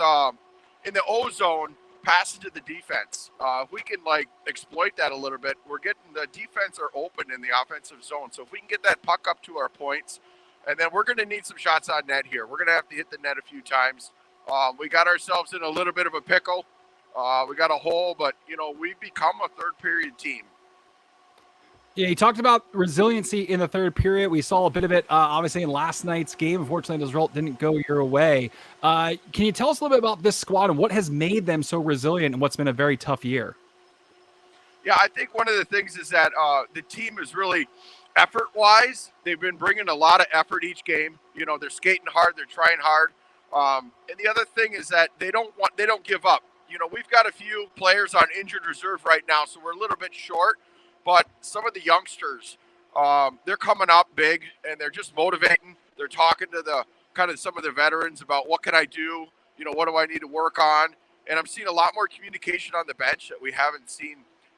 in the O zone passing to the defense. If we can exploit that a little bit, we're getting the defense are open in the offensive zone. So if we can get that puck up to our points, and then we're going to need some shots on net here. We're going to have to hit the net a few times. We got ourselves in a little bit of a pickle. We got a hole, but, we've become a third period team. Yeah, you talked about resiliency in the third period. We saw a bit of it, obviously, in last night's game. Unfortunately, the result didn't go your way. Can you tell us a little bit about this squad and what has made them so resilient in what's been a very tough year? Yeah, I think one of the things is that the team is really effort-wise. They've been bringing a lot of effort each game. They're skating hard. They're trying hard. And the other thing is that they don't give up. We've got a few players on injured reserve right now, so we're a little bit short. But some of the youngsters, they're coming up big, and they're just motivating. They're talking to some of the veterans about what can I do? What do I need to work on? And I'm seeing a lot more communication on the bench that we haven't seen,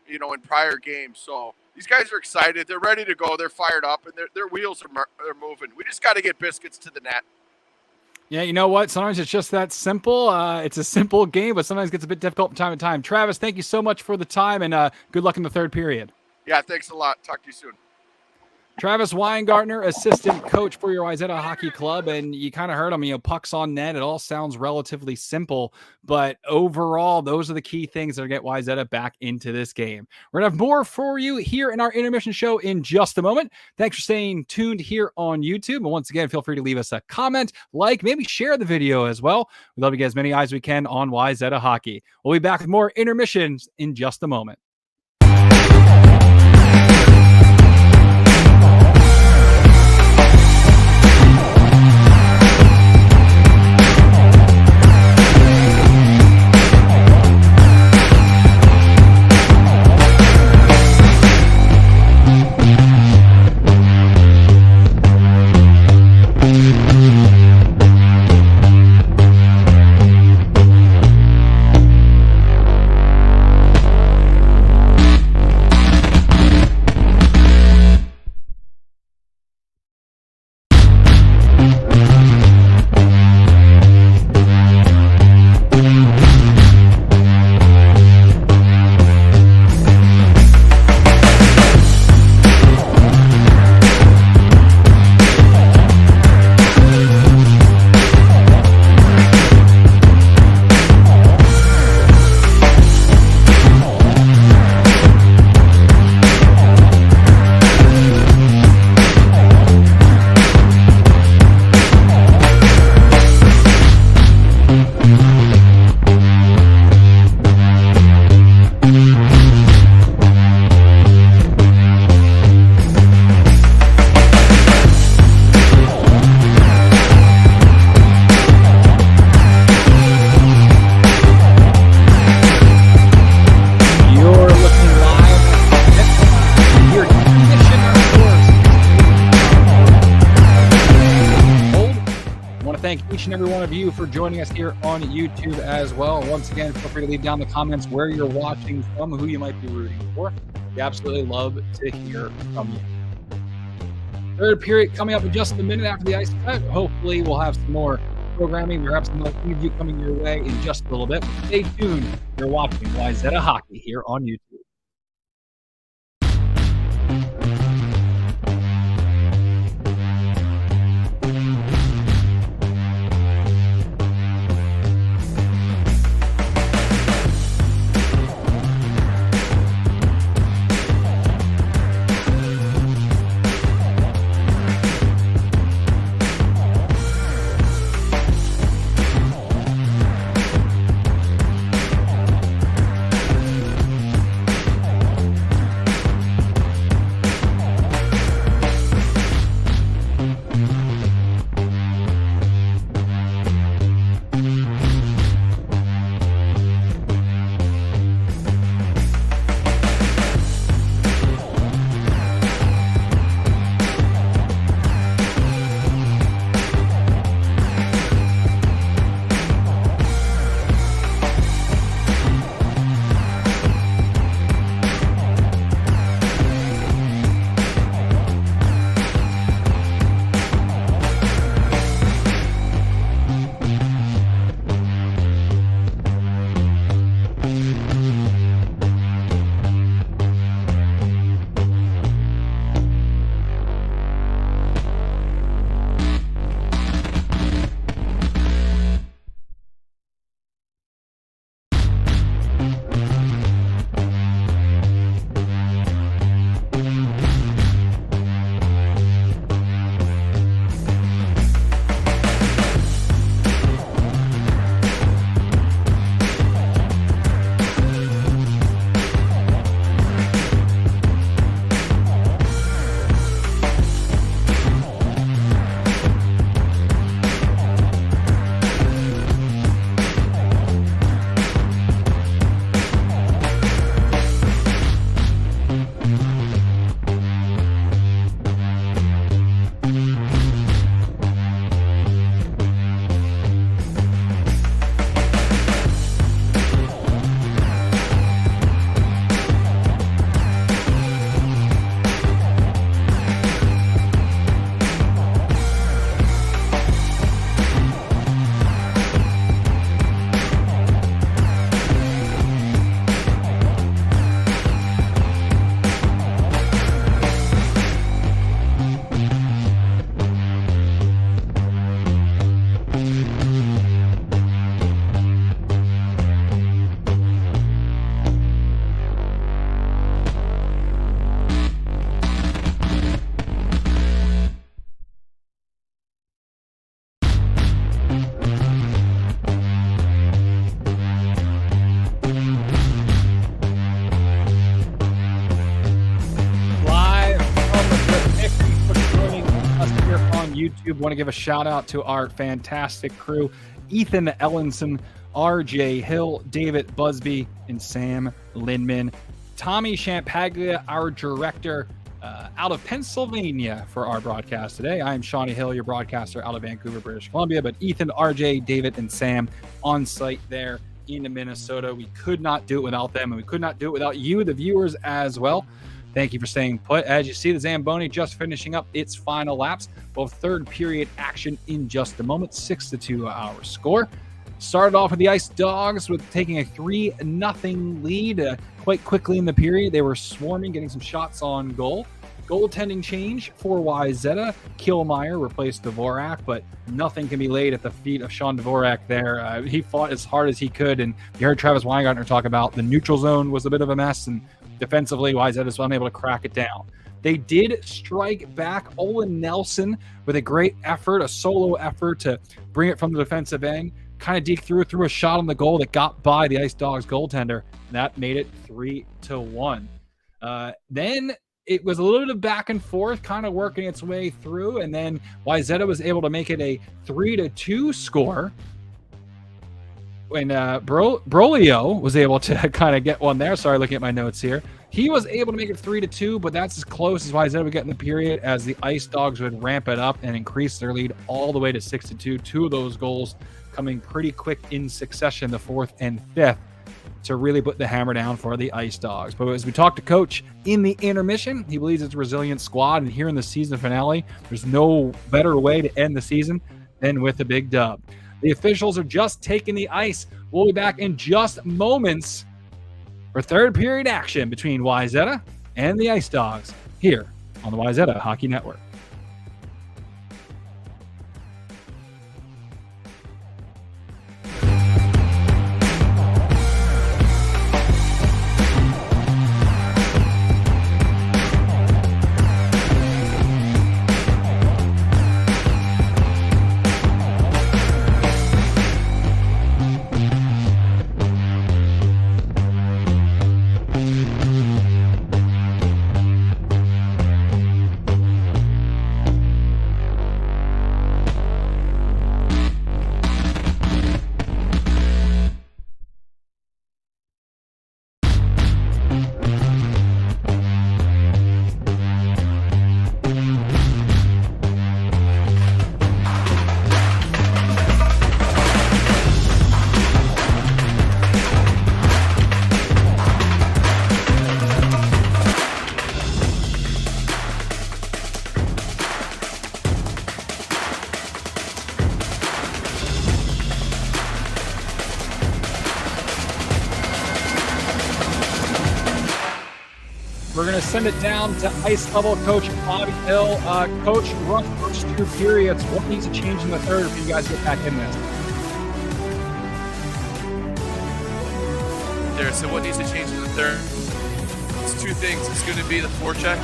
in prior games. So these guys are excited. They're ready to go. They're fired up, and their wheels are moving. We just got to get biscuits to the net. Yeah, you know what? Sometimes it's just that simple. It's a simple game, but sometimes it gets a bit difficult from time to time. Travis, thank you so much for the time, and good luck in the third period. Yeah, thanks a lot. Talk to you soon. Travis Weingartner, assistant coach for your Wayzata Hockey Club, and you kind of heard him, pucks on net. It all sounds relatively simple, but overall, those are the key things that get Wayzata back into this game. We're going to have more for you here in our intermission show in just a moment. Thanks for staying tuned here on YouTube, and once again, feel free to leave us a comment, maybe share the video as well. We'd love to get as many eyes as we can on Wayzata Hockey. We'll be back with more intermissions in just a moment. Each and every one of you for joining us here on YouTube as well. Once again, feel free to leave down the comments where you're watching from, who you might be rooting for. We absolutely love to hear from you. Third period coming up in just a minute after the ice cut. Hopefully we'll have some more programming, perhaps some more preview coming your way in just a little bit. Stay tuned. You're watching Wayzata Hockey here on YouTube. YouTube. Want to give a shout out to our fantastic crew: Ethan Ellenson, RJ Hill, David Busby, and Sam Lindman. Tommy Champaglia, our director, out of Pennsylvania for our broadcast today. I am Shawnee Hill, your broadcaster out of Vancouver, British Columbia. But Ethan, RJ, David, and Sam on site there in Minnesota. We could not do it without them, and we could not do it without you, the viewers, as well. Thank you for staying put. As you see, the Zamboni just finishing up its final laps. Both third period action in just a moment. 6-2 our score. Started off with the Ice Dogs with taking a 3-0 lead quite quickly in the period. They were swarming, getting some shots on goal. Goaltending change for Wayzata. Killmeyer replaced Dvorak, but nothing can be laid at the feet of Sean Dvorak there. He fought as hard as he could, and you heard Travis Weingartner talk about the neutral zone was a bit of a mess, and defensively, Wayzata was unable to crack it down. They did strike back. Olin Nelson with a great effort, a solo effort to bring it from the defensive end. Kind of deked through a shot on the goal that got by the Ice Dogs goaltender. And that made it 3-1. Then it was a little bit of back and forth, kind of working its way through. And then Wayzata was able to make it a 3-2 score. When Brolio was able to kind of get one there. Sorry, looking at my notes here. He was able to make it 3-2, but that's as close as Wayzata would get in the period as the Ice Dogs would ramp it up and increase their lead all the way to 6-2. Two of those goals coming pretty quick in succession, the fourth and fifth, to really put the hammer down for the Ice Dogs. But as we talked to Coach in the intermission, he believes it's a resilient squad, and here in the season finale, there's no better way to end the season than with a big dub. The officials are just taking the ice. We'll be back in just moments for third period action between Wayzata and the Ice Dogs here on the Wayzata Hockey Network. We're going to send it down to ice level coach Bobby Hill. Coach, run first two periods. What needs to change in the third if you guys get back in this? So what needs to change in the third? It's two things. It's going to be the forecheck.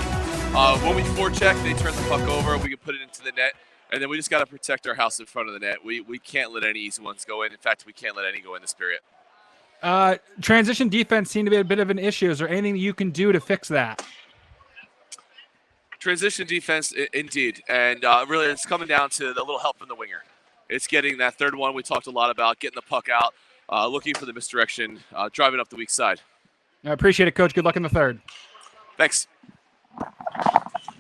When we forecheck, they turn the puck over. We can put it into the net. And then we just got to protect our house in front of the net. We can't let any easy ones go in. In fact, we can't let any go in this period. Transition defense seemed to be a bit of an issue. Is there anything you can do to fix that? Transition defense, indeed. And really, it's coming down to the little help from the winger. It's getting that third one we talked a lot about, getting the puck out, looking for the misdirection, driving up the weak side. I appreciate it, Coach. Good luck in the third. Thanks. All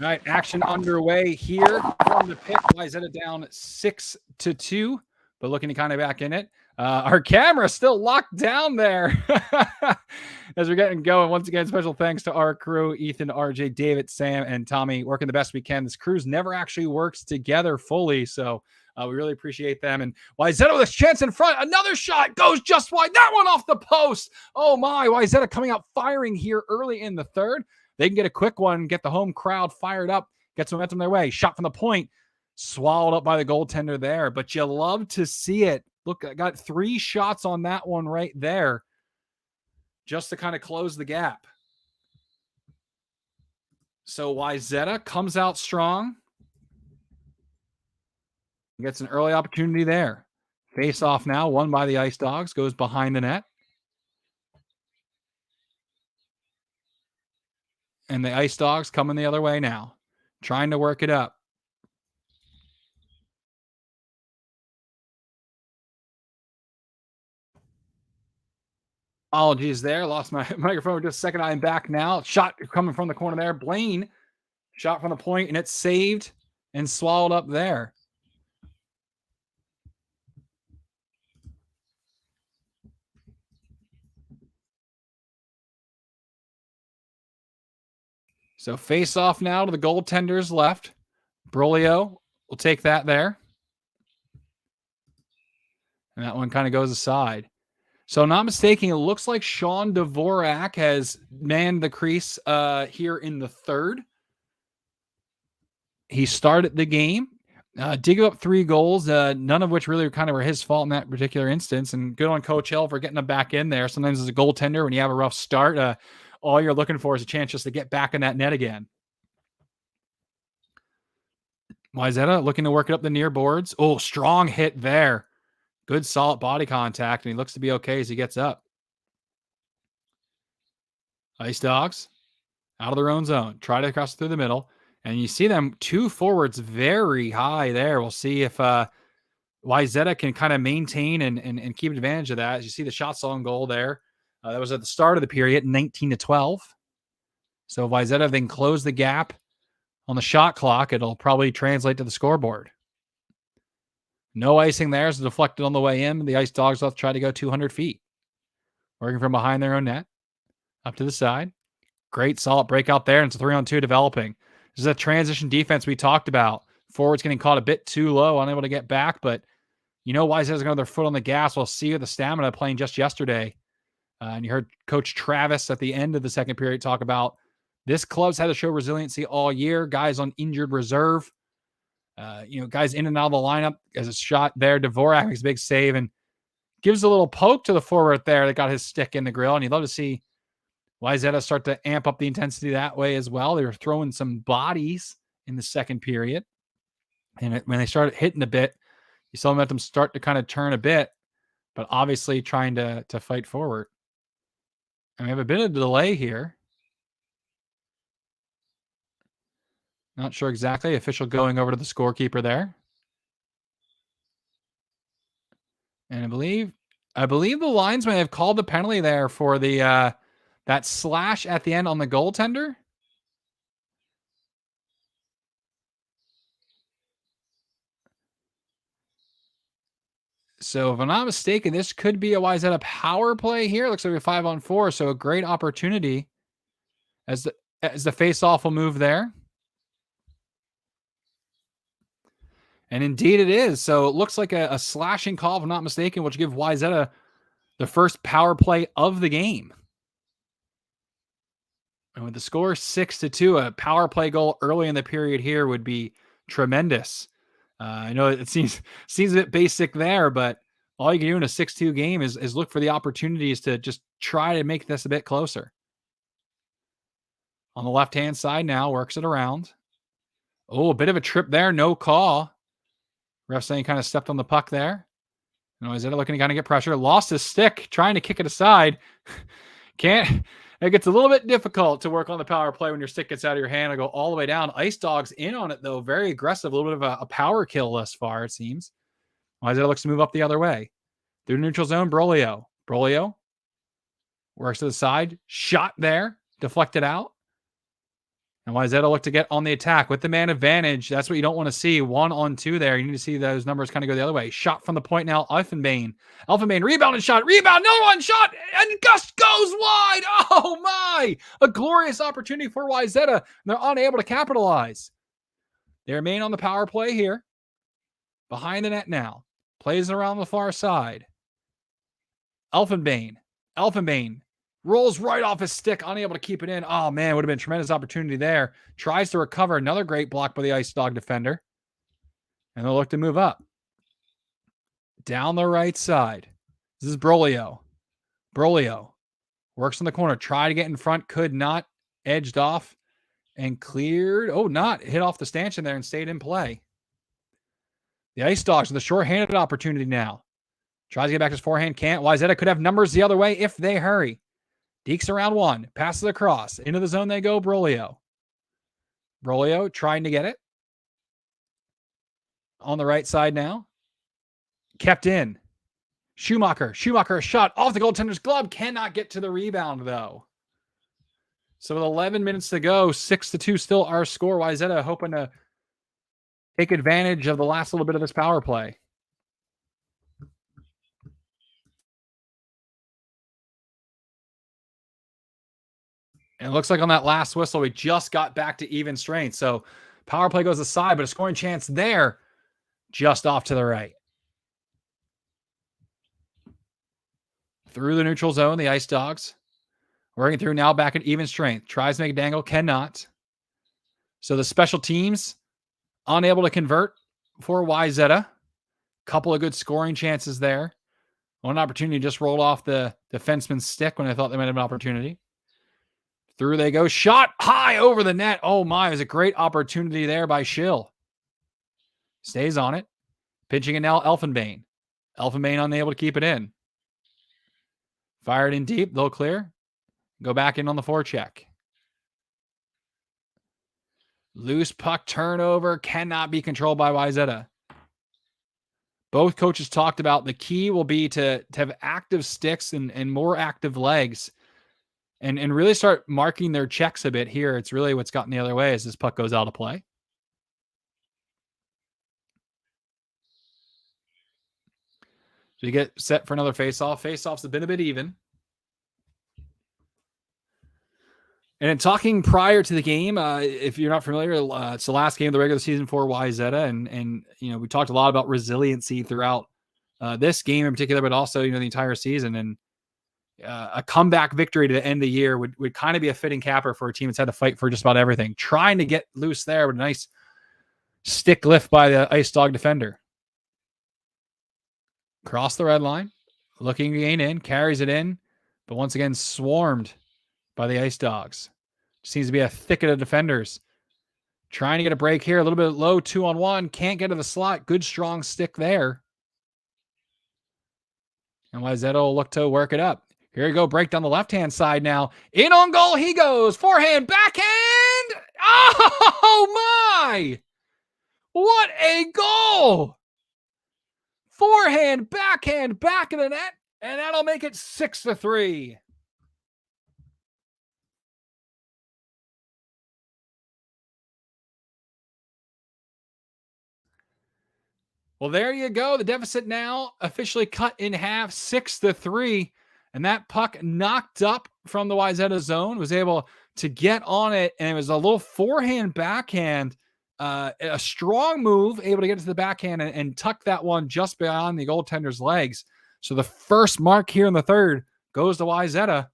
right, action underway here from the pick. Wayzata down 6-2, but looking to kind of back in it. Our camera still locked down there as we're getting going. Once again, special thanks to our crew, Ethan, RJ, David, Sam, and Tommy, working the best we can. This cruise never actually works together fully, so we really appreciate them. And Wayzata with a chance in front. Another shot goes just wide. That one off the post. Oh, my. Wayzata coming out firing here early in the third. They can get a quick one, get the home crowd fired up, get some momentum their way. Shot from the point. Swallowed up by the goaltender there, but you love to see it. Look, I got 3 shots on that one right there just to kind of close the gap. So Wayzata comes out strong. Gets an early opportunity there. Face off now, won by the Ice Dogs, goes behind the net. And the Ice Dogs coming the other way now, trying to work it up. Apologies there. Lost my microphone just a second. I'm back now. Shot coming from the corner there. Blaine shot from the point, and it's saved and swallowed up there. So face off now to the goaltenders left. Brolio will take that there. And that one kind of goes aside. So not mistaken, it looks like Sean Dvorak has manned the crease here in the third. He started the game, did give up 3 goals, none of which really kind of were his fault in that particular instance. And good on Coach Hill for getting him back in there. Sometimes as a goaltender, when you have a rough start, all you're looking for is a chance just to get back in that net again. Wayzata looking to work it up the near boards. Oh, strong hit there. Good solid body contact, and he looks to be okay as he gets up. Ice Dogs out of their own zone. Try to cross through the middle. And you see them 2 forwards very high there. We'll see if Wayzata can kind of maintain and keep advantage of that. As you see the shots on goal there. That was at the start of the period, 19-12. So if Wayzata then close the gap on the shot clock, it'll probably translate to the scoreboard. No icing there. It's deflected on the way in. The Ice Dogs will try to go 200 feet. Working from behind their own net. Up to the side. Great solid breakout there. And it's a 3-on-2 developing. This is a transition defense we talked about. Forwards getting caught a bit too low, unable to get back. But you know Wayzata's got their foot on the gas. We'll see the stamina playing just yesterday. And you heard Coach Travis at the end of the second period talk about this club's had to show resiliency all year. Guys on injured reserve. Guys in and out of the lineup as a shot there. Dvorak makes a big save and gives a little poke to the forward there that got his stick in the grill. And you'd love to see Wayzata start to amp up the intensity that way as well. They were throwing some bodies in the second period. And when they started hitting a bit, you saw them start to kind of turn a bit, but obviously trying to fight forward. And we have a bit of delay here. Not sure exactly. Official going over to the scorekeeper there. And I believe the linesman have called the penalty there for the that slash at the end on the goaltender. So if I'm not mistaken, this could be a Wayzata power play here. Looks like a 5-on-4, so a great opportunity as the face-off will move there. And indeed it is. So it looks like a slashing call, if I'm not mistaken, which give Wayzata the first power play of the game. And with the score 6-2, a power play goal early in the period here would be tremendous. I know it seems a bit basic there, but all you can do in a 6-2 game is look for the opportunities to just try to make this a bit closer. On the left-hand side now, works it around. Oh, a bit of a trip there, no call. Ref saying kind of stepped on the puck there. And Wayzata looking to kind of get pressure. Lost his stick, trying to kick it aside. It gets a little bit difficult to work on the power play when your stick gets out of your hand and go all the way down. Ice Dogs in on it, though. Very aggressive. A little bit of a power kill thus far, it seems. Wayzata looks to move up the other way. Through neutral zone, Brolio. Brolio works to the side. Shot there. Deflected out. And Wayzata look to get on the attack with the man advantage. That's what you don't want to see. 1-on-2 there. You need to see those numbers kind of go the other way. Shot from the point now. Elfenbane. Rebounded shot. Rebound. Another one. Shot. And Gus goes wide. Oh, my. A glorious opportunity for Wayzata. They're unable to capitalize. They remain on the power play here. Behind the net now. Plays around the far side. Elfenbane rolls right off his stick, unable to keep it in. Oh, man, would have been a tremendous opportunity there. Tries to recover. Another great block by the Ice Dog defender. And they'll look to move up. Down the right side. This is Brolio. Brolio works in the corner. Try to get in front. Could not. Edged off and cleared. Oh, not. Hit off the stanchion there and stayed in play. The Ice Dogs with a short-handed opportunity now. Tries to get back to his forehand. Can't. Wayzata could have numbers the other way if they hurry. Deeks around one. Passes across. Into the zone they go. Brolio. Brolio trying to get it. On the right side now. Kept in. Schumacher, a shot off the goaltender's glove. Cannot get to the rebound, though. So with 11 minutes to go, 6-2 still our score. Wayzata hoping to take advantage of the last little bit of this power play. And it looks like on that last whistle, we just got back to even strength. So power play goes aside, but a scoring chance there just off to the right. Through the neutral zone, the Ice Dogs. Working through now back at even strength. Tries to make a dangle, cannot. So the special teams unable to convert for Wayzata. Couple of good scoring chances there. One opportunity just rolled off the defenseman's stick when I thought they might have an opportunity. Through they go. Shot high over the net. Oh my, it was a great opportunity there by Schill. Stays on it. Pitching it now, Elfenbane. Elfenbane unable to keep it in. Fired in deep. They'll clear. Go back in on the forecheck. Loose puck turnover. Cannot be controlled by Wayzata. Both coaches talked about the key will be to have active sticks and more active legs and really start marking their checks a bit here. It's really what's gotten the other way as this puck goes out of play. So you get set for another face-off. Face-offs have been a bit even. And in talking prior to the game, if you're not familiar, it's the last game of the regular season for Wayzata, and you know we talked a lot about resiliency throughout this game in particular, but also the entire season. And a comeback victory to end the year would kind of be a fitting capper for a team that's had to fight for just about everything. Trying to get loose there with a nice stick lift by the Ice Dog defender. Cross the red line, looking to gain in, carries it in, but once again swarmed by the Ice Dogs. Seems to be a thicket of defenders. Trying to get a break here. A little bit low, 2-on-1. Can't get to the slot. Good, strong stick there. And Wayzata will look to work it up. Here you go. Break down the left-hand side now. In on goal he goes. Forehand, backhand. Oh, my. What a goal. Forehand, backhand, back of the net. And that'll make it 6-3. Well, there you go. The deficit now officially cut in half, 6-3. And that puck knocked up from the Wayzata zone, was able to get on it. And it was a little forehand, backhand, a strong move, able to get to the backhand and tuck that one just beyond the goaltender's legs. So the first mark here in the third goes to Wayzata.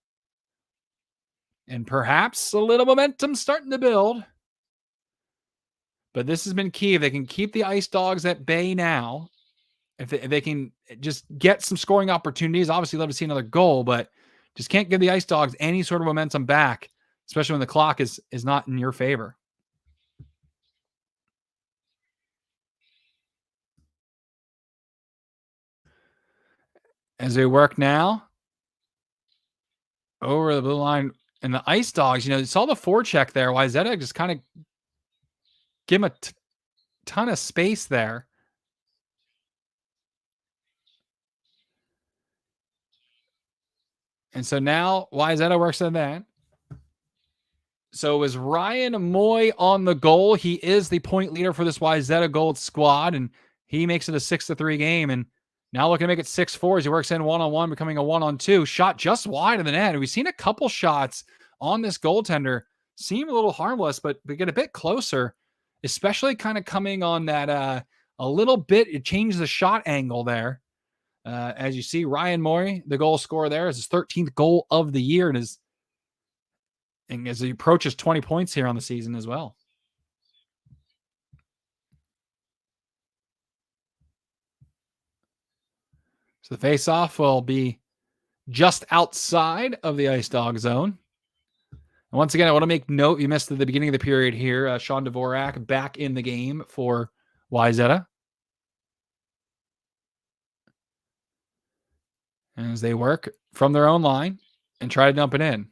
And perhaps a little momentum starting to build. But this has been key. If they can keep the Ice Dogs at bay now, if they can just get some scoring opportunities, obviously love to see another goal, but just can't give the Ice Dogs any sort of momentum back, especially when the clock is not in your favor. As they work now over the blue line, and the Ice Dogs, you saw the forecheck there. Wayzata just kind of give him a ton of space there. And so now Wayzata works on that. So it was Ryan Moy on the goal. He is the point leader for this Wayzata Gold squad, and he makes it a 6-3 game. And now looking to make it 6-4 as he works in one-on-one, becoming a 1-on-2. Shot just wide of the net. And we've seen a couple shots on this goaltender seem a little harmless, but we get a bit closer, especially kind of coming on that a little bit. It changes the shot angle there. As you see, Ryan Moy, the goal scorer there, is his 13th goal of the year, and as he approaches 20 points here on the season as well. So the face-off will be just outside of the Ice Dog zone. And once again, I want to make note, you missed at the beginning of the period here, Sean Dvorak back in the game for Wayzata. As they work from their own line and try to dump it in.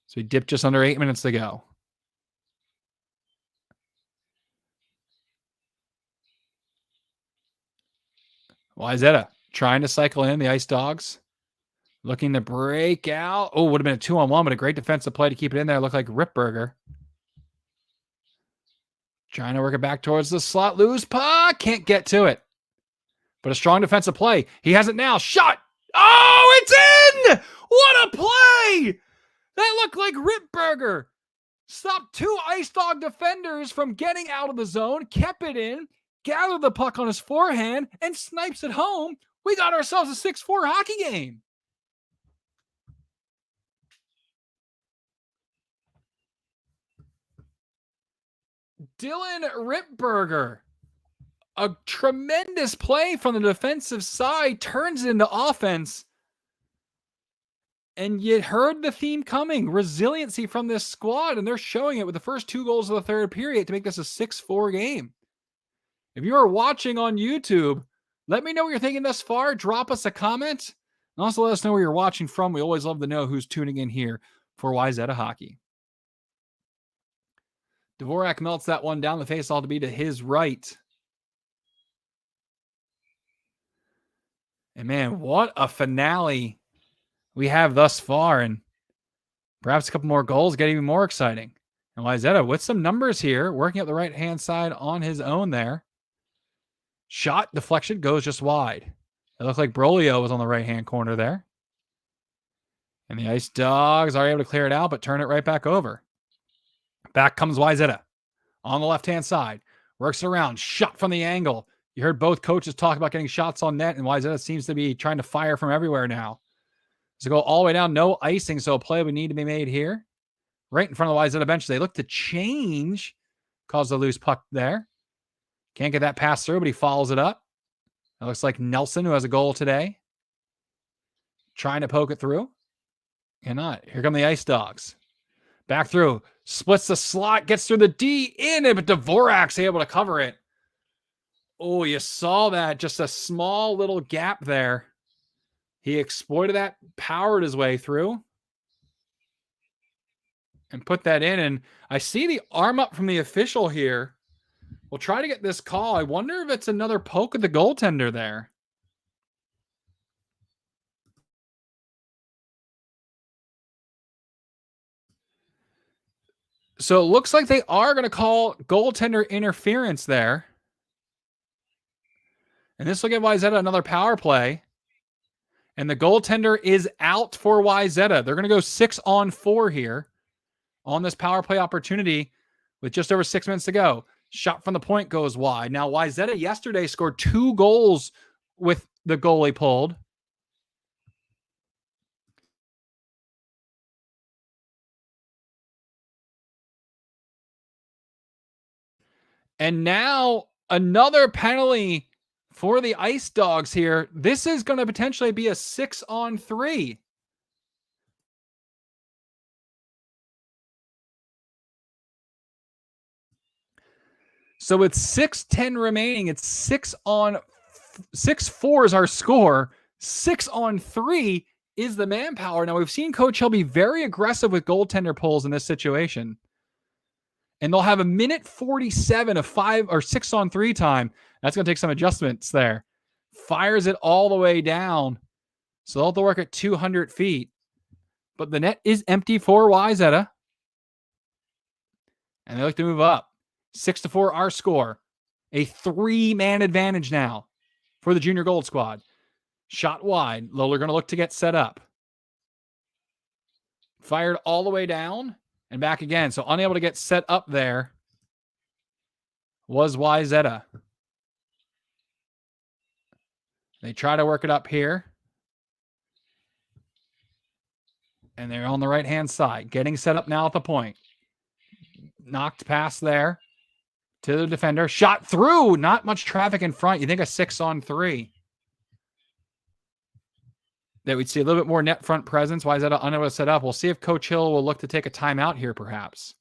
So we dip just under 8 minutes to go. Wayzata Trying to cycle in the Ice Dogs. Looking to break out. Oh, would have been a 2-on-1, but a great defensive play to keep it in there. Looked like Ripburger. Trying to work it back towards the slot. Loose puck. Can't get to it. But a strong defensive play. He has it now. Shot. Oh, it's in! What a play! That looked like Ripburger. Stopped 2 Ice Dog defenders from getting out of the zone. Kept it in. Gathered the puck on his forehand. And snipes it home. We got ourselves a 6-4 hockey game. Dylan Ripburger. A tremendous play from the defensive side turns it into offense. And you heard the theme coming. Resiliency from this squad, and they're showing it with the first 2 goals of the third period to make this a 6-4 game. If you are watching on YouTube, let me know what you're thinking thus far. Drop us a comment. And also let us know where you're watching from. We always love to know who's tuning in here for Wayzata Hockey. Dvorak melts that one down. The faceoff to be to his right. And man, what a finale we have thus far. And perhaps a couple more goals get even more exciting. And Wayzata with some numbers here, working up the right-hand side on his own there. Shot deflection goes just wide. It looked like Brolio was on the right-hand corner there. And the Ice Dogs are able to clear it out, but turn it right back over. Back comes Wayzata on the left-hand side. Works it around. Shot from the angle. You heard both coaches talk about getting shots on net, and Wayzata seems to be trying to fire from everywhere now. So go all the way down. No icing, so a play would need to be made here. Right in front of the Wayzata bench. They look to change. Cause a loose puck there. Can't get that pass through, but he follows it up. It looks like Nelson, who has a goal today. Trying to poke it through. Cannot. Here come the Ice Dogs. Back through. Splits the slot. Gets through the D. In it, but Dvorak's able to cover it. Oh, you saw that. Just a small little gap there. He exploited that, powered his way through, and put that in. And I see the arm up from the official here. We'll try to get this call. I wonder if it's another poke at the goaltender there. So it looks like they are going to call goaltender interference there. And this will give Wayzata another power play. And the goaltender is out for Wayzata. They're going to go 6-on-4 here on this power play opportunity with just over 6 minutes to go. Shot from the point goes wide. Now, Wayzata yesterday scored 2 goals with the goalie pulled. And now another penalty for the Ice Dogs here. This is going to potentially be a 6-on-3. So with 6:10 remaining, it's 6-4 is our score. 6-on-3 is the manpower. Now we've seen Coach Hill be very aggressive with goaltender pulls in this situation. And they'll have a minute 47 of 5 or 6-on-3 time. That's going to take some adjustments there. Fires it all the way down. So they'll have to work at 200 feet. But the net is empty for Wayzata. And they look to move up. 6-4 our score. A 3-man advantage now for the Junior Gold Squad. Shot wide. They're going to look to get set up. Fired all the way down and back again. So unable to get set up there was Wayzata. They try to work it up here. And they're on the right-hand side. Getting set up now at the point. Knocked past there to the defender. Shot through. Not much traffic in front. You think a 6-on-3. That we'd see a little bit more net front presence. Wayzata unable to set up. We'll see if Coach Hill will look to take a timeout here, perhaps.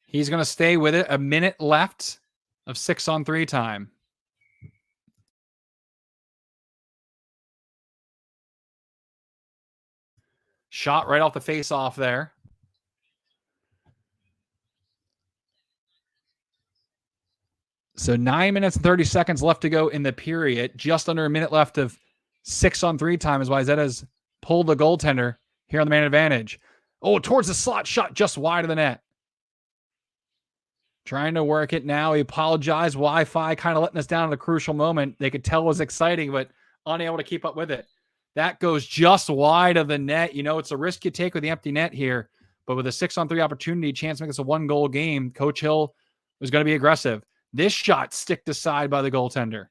He's going to stay with it. A minute left of 6-on-3 time. Shot right off the face-off there. So 9 minutes and 30 seconds left to go in the period. Just under a minute left of 6-on-3 time as Wayzata's pulled the goaltender here on the man advantage. Oh, towards the slot shot just wide of the net. Trying to work it now. He apologized. Wi-Fi kind of letting us down at a crucial moment. They could tell it was exciting, but unable to keep up with it. That goes just wide of the net. You know, it's a risk you take with the empty net here. But with a 6-on-3 opportunity, chance to make this a 1-goal game, Coach Hill was going to be aggressive. This shot sticked aside by the goaltender.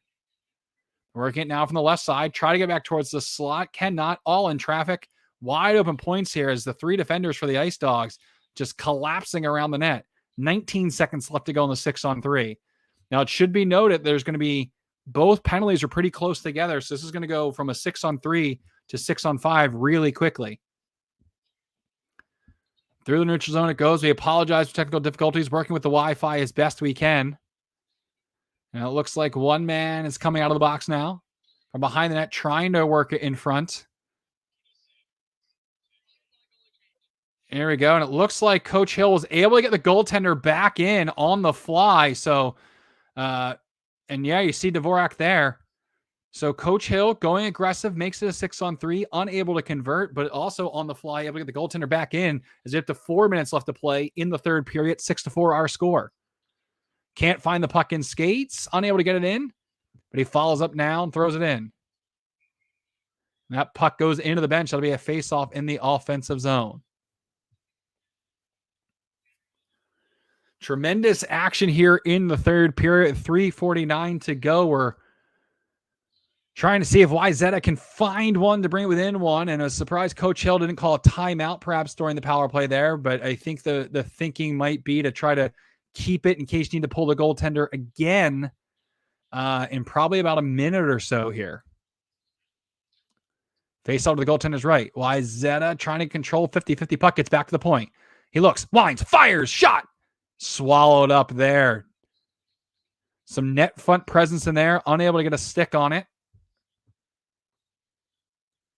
Working it now from the left side. Try to get back towards the slot. Cannot. All in traffic. Wide open points here as the 3 defenders for the Ice Dogs just collapsing around the net. 19 seconds left to go in the 6-on-3. Now, it should be noted there's going to be both penalties are pretty close together. So this is going to go from a 6-on-3 to 6-on-5 really quickly. Through the neutral zone it goes. We apologize for technical difficulties, working with the Wi-Fi as best we can. And it looks like one man is coming out of the box now from behind the net, trying to work it in front. Here we go. And it looks like Coach Hill was able to get the goaltender back in on the fly. So, and yeah, you see Dvorak there. So Coach Hill going aggressive, makes it a 6-on-3, unable to convert, but also on the fly, able to get the goaltender back in as we have to 4 minutes left to play in the third period, 6-4 our score. Can't find the puck in skates, unable to get it in, but he follows up now and throws it in. And that puck goes into the bench. That'll be a face-off in the offensive zone. Tremendous action here in the third period. 3:49 to go. We're trying to see if Wayzata can find one to bring it within one. And a surprise Coach Hill didn't call a timeout perhaps during the power play there. But I think the thinking might be to try to keep it in case you need to pull the goaltender again in probably about a minute or so here. Face off to the goaltender's right. Wayzata trying to control 50-50 puck. Gets back to the point. He looks, winds, fires, shot. Swallowed up there. Some net front presence in there. Unable to get a stick on it.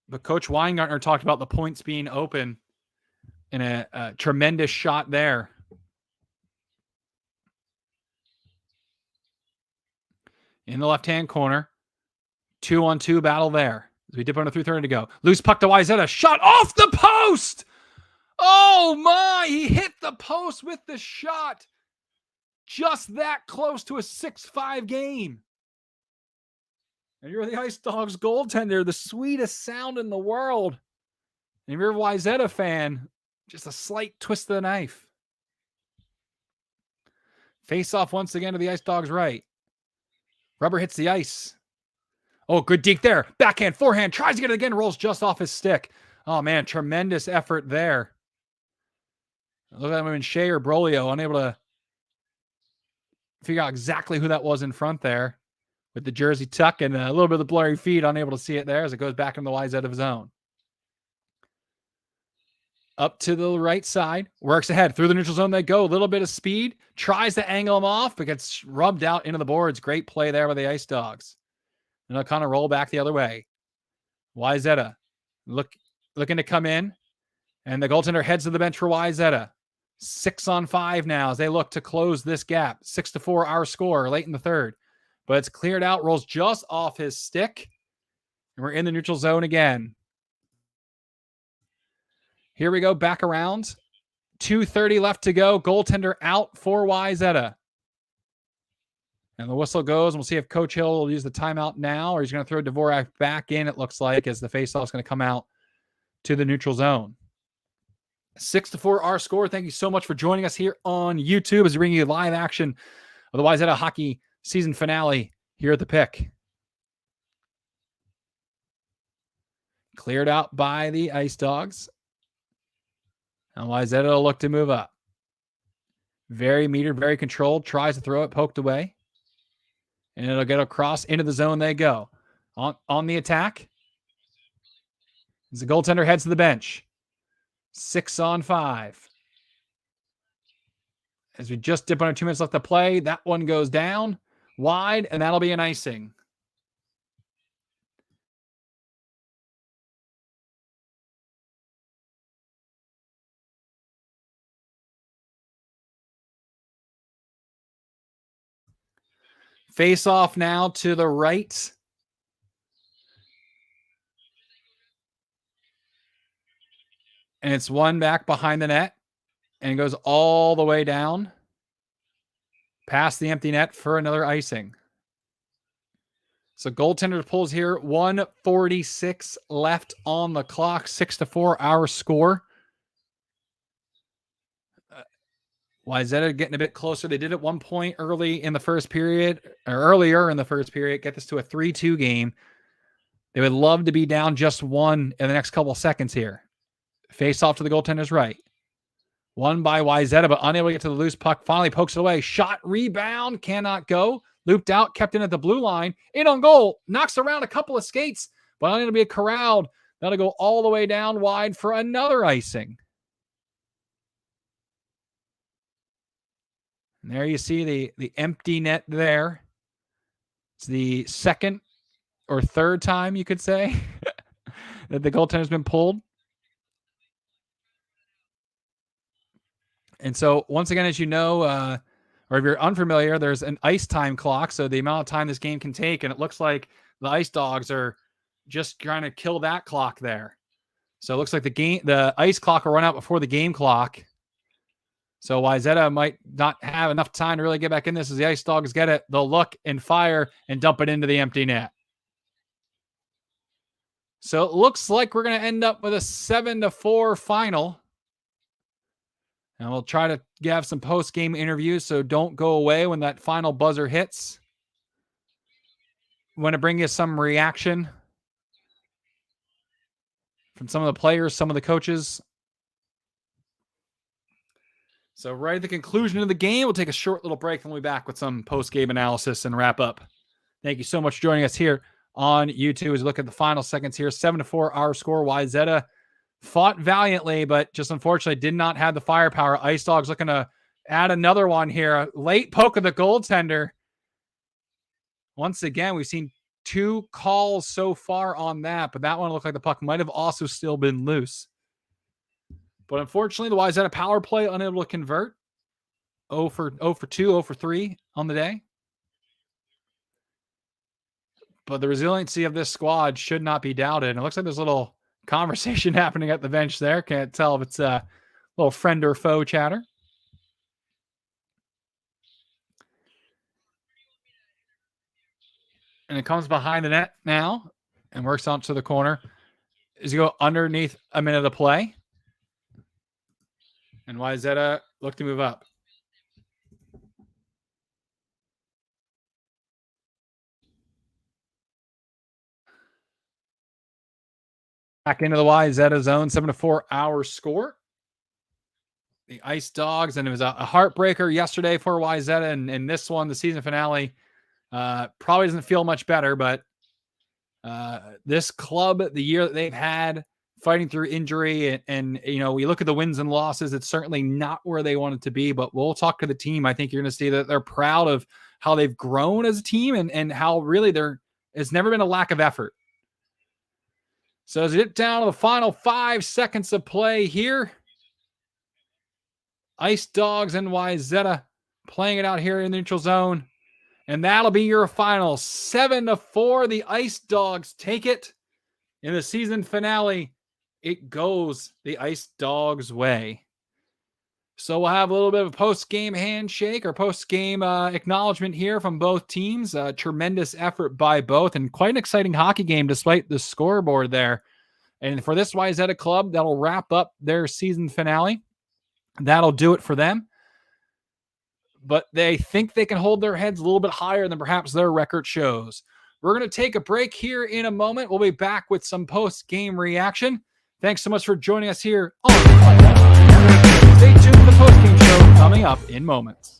But Coach Weingartner talked about the points being open in a tremendous shot there. In the left-hand corner. 2-on-2 battle there. As we dip under 3:30 to go. Loose puck to Wayzata. Shot off the post! Oh my! He hit the post with the shot. Just that close to a 6-5 game. And you're the Ice Dogs goaltender, the sweetest sound in the world. And if you're a Wayzata fan, just a slight twist of the knife. Face off once again to the Ice Dogs right. Rubber hits the ice. Oh, good deke there. Backhand, forehand, tries to get it again, rolls just off his stick. Oh man, tremendous effort there. Look at that one, Shea or Brolio, unable to figure out exactly who that was in front there with the jersey tuck and a little bit of the blurry feed, unable to see it there as it goes back in the Wayzata zone. Up to the right side, works ahead through the neutral zone. They go a little bit of speed, tries to angle him off, but gets rubbed out into the boards. Great play there by the Ice Dogs. And they'll kind of roll back the other way. Wayzata looking to come in, and the goaltender heads to the bench for Wayzata. 6-on-5 now as they look to close this gap. 6-4 our score late in the third. But it's cleared out, rolls just off his stick. And we're in the neutral zone again. Here we go, back around. 2:30 left to go. Goaltender out for Wayzata. And the whistle goes, and we'll see if Coach Hill will use the timeout now, or he's going to throw Dvorak back in, it looks like, as the faceoff is going to come out to the neutral zone. 6-4 our score. Thank you so much for joining us here on YouTube as we bring you live action of the Wayzata hockey season finale here at the Pick. Cleared out by the Ice Dogs. And Wayzata will look to move up. Very metered, very controlled. Tries to throw it, poked away. And it'll get across into the zone they go. On the attack. As the goaltender heads to the bench. 6-on-5. As we just dip under 2 minutes left to play, that one goes down wide, and that'll be an icing. Face off now to the right. And it's one back behind the net and goes all the way down past the empty net for another icing. So goaltender pulls here. 1:46 left on the clock. 6-4 our score. Wayzata getting a bit closer. They did at one point earlier in the first period, get this to a 3-2 game. They would love to be down just one in the next couple of seconds here. Face off to the goaltender's right. Won by Wayzata, but unable to get to the loose puck. Finally pokes it away. Shot, rebound, cannot go. Looped out, kept in at the blue line. In on goal. Knocks around a couple of skates, but unable to be corralled. That'll go all the way down wide for another icing. And there you see the empty net there. It's the second or third time, you could say, that the goaltender's been pulled. And so, once again, as you know, or if you're unfamiliar, there's an ice time clock, so the amount of time this game can take, and it looks like the Ice Dogs are just trying to kill that clock there. So it looks like the ice clock will run out before the game clock. So Wayzata might not have enough time to really get back in this. As the Ice Dogs get it, they'll look and fire and dump it into the empty net. So it looks like we're going to end up with a 7-4 final. And we'll try to have some post-game interviews, so don't go away when that final buzzer hits. We want to bring you some reaction from some of the players, some of the coaches. So right at the conclusion of the game, we'll take a short little break, and we'll be back with some post-game analysis and wrap up. Thank you so much for joining us here on YouTube as we look at the final seconds here. 7-4 our score. Wayzata fought valiantly, but just unfortunately did not have the firepower. Ice Dogs looking to add another one here. A late poke of the goaltender. Once again, we've seen 2 calls so far on that, but that one looked like the puck might have also still been loose. But unfortunately, the Wayzata power play unable to convert. 0 for 2, 0 for 3 on the day. But the resiliency of this squad should not be doubted. And it looks like there's a little conversation happening at the bench there. Can't tell if it's a little friend or foe chatter. And it comes behind the net now and works out to the corner. As you go underneath a minute of play. And Wayzata look to move up. Back into the Wayzata zone, 7-4 our score. The Ice Dogs, and it was a heartbreaker yesterday for Wayzata, and this one, the season finale, probably doesn't feel much better, but this club, the year that they've had, fighting through injury, and you know, we look at the wins and losses, it's certainly not where they want it to be, but we'll talk to the team. I think you're going to see that they're proud of how they've grown as a team, and how really there's never been a lack of effort. So as we get down to the final 5 seconds of play here, Ice Dogs and Wayzata playing it out here in the neutral zone. And that'll be your final. 7-4. The Ice Dogs take it. In the season finale, it goes the Ice Dogs' way. So we'll have a little bit of a post-game handshake or post-game acknowledgement here from both teams. Tremendous effort by both, and quite an exciting hockey game despite the scoreboard there. And for this Wayzata club, that'll wrap up their season finale. That'll do it for them. But they think they can hold their heads a little bit higher than perhaps their record shows. We're going to take a break here in a moment. We'll be back with some post-game reaction. Thanks so much for joining us here on Stay tuned for the post-game show coming up in moments.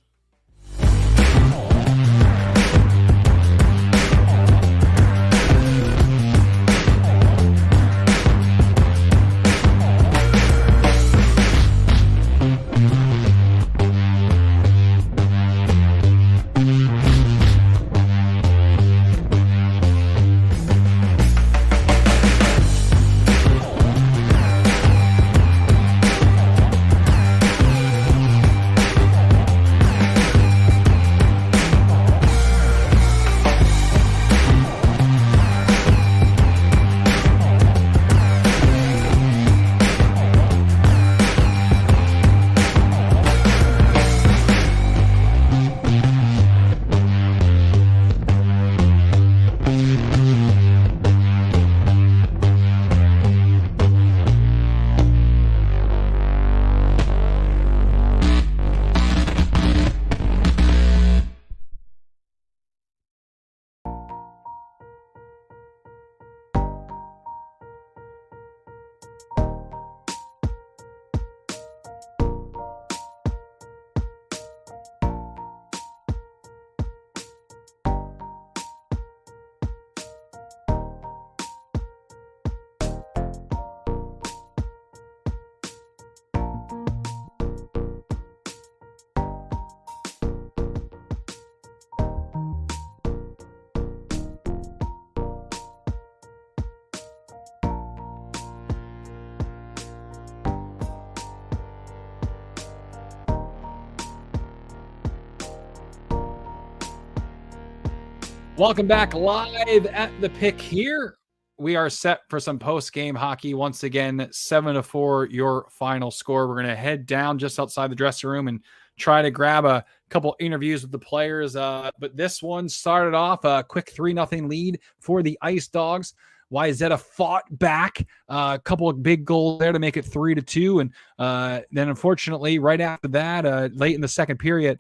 Welcome back live at the pick here. We are set for some post-game hockey. Once again, 7-4, your final score. We're going to head down just outside the dressing room and try to grab a couple interviews with the players. But this one started off a quick 3-0 lead for the Ice Dogs. Wayzata fought back, a couple of big goals there to make it 3-2. And then unfortunately, right after that, late in the second period,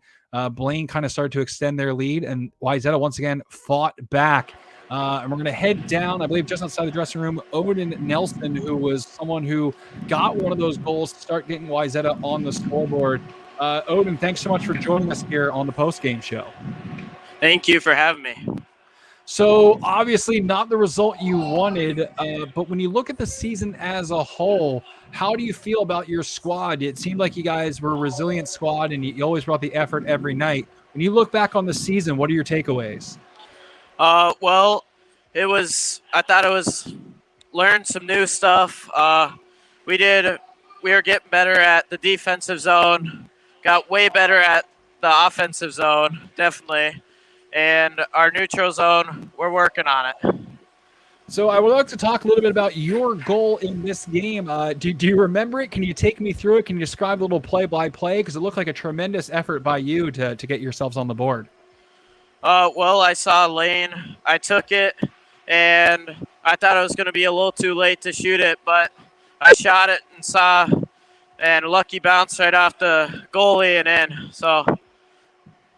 Blaine kind of started to extend their lead, and Wayzata once again fought back. And we're going to head down, I believe, just outside the dressing room. Odin Nelson, who was someone who got one of those goals to start getting Wayzata on the scoreboard. Odin, thanks so much for joining us here on the post-game show. Thank you for having me. So obviously not the result you wanted, but when you look at the season as a whole, how do you feel about your squad? It seemed like you guys were a resilient squad, and you always brought the effort every night. When you look back on the season, what are your takeaways? Well, I thought it was learn some new stuff. We were getting better at the defensive zone, got way better at the offensive zone, definitely. And our neutral zone, we're working on it. So I would like to talk a little bit about your goal in this game. Do you remember it? Can you take me through it? Can you describe a little play-by-play? Because it looked like a tremendous effort by you to get yourselves on the board. Well, I saw Lane. I took it, and I thought it was going to be a little too late to shoot it, but I shot it and a lucky bounce right off the goalie and in. So.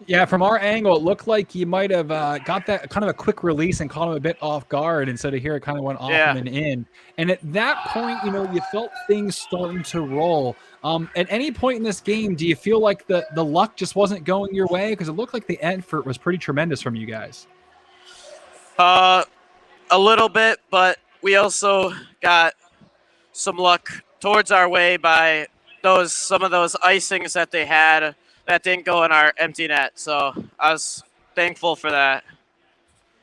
Yeah, from our angle, it looked like you might have got that kind of a quick release and caught him a bit off guard, and so to hear it kind of went off him and in. And at that point, you felt things starting to roll. At any point in this game, do you feel like the luck just wasn't going your way? Because it looked like the effort was pretty tremendous from you guys. A little bit, but we also got some luck towards our way by some of those icings that they had that didn't go in our empty net. So I was thankful for that.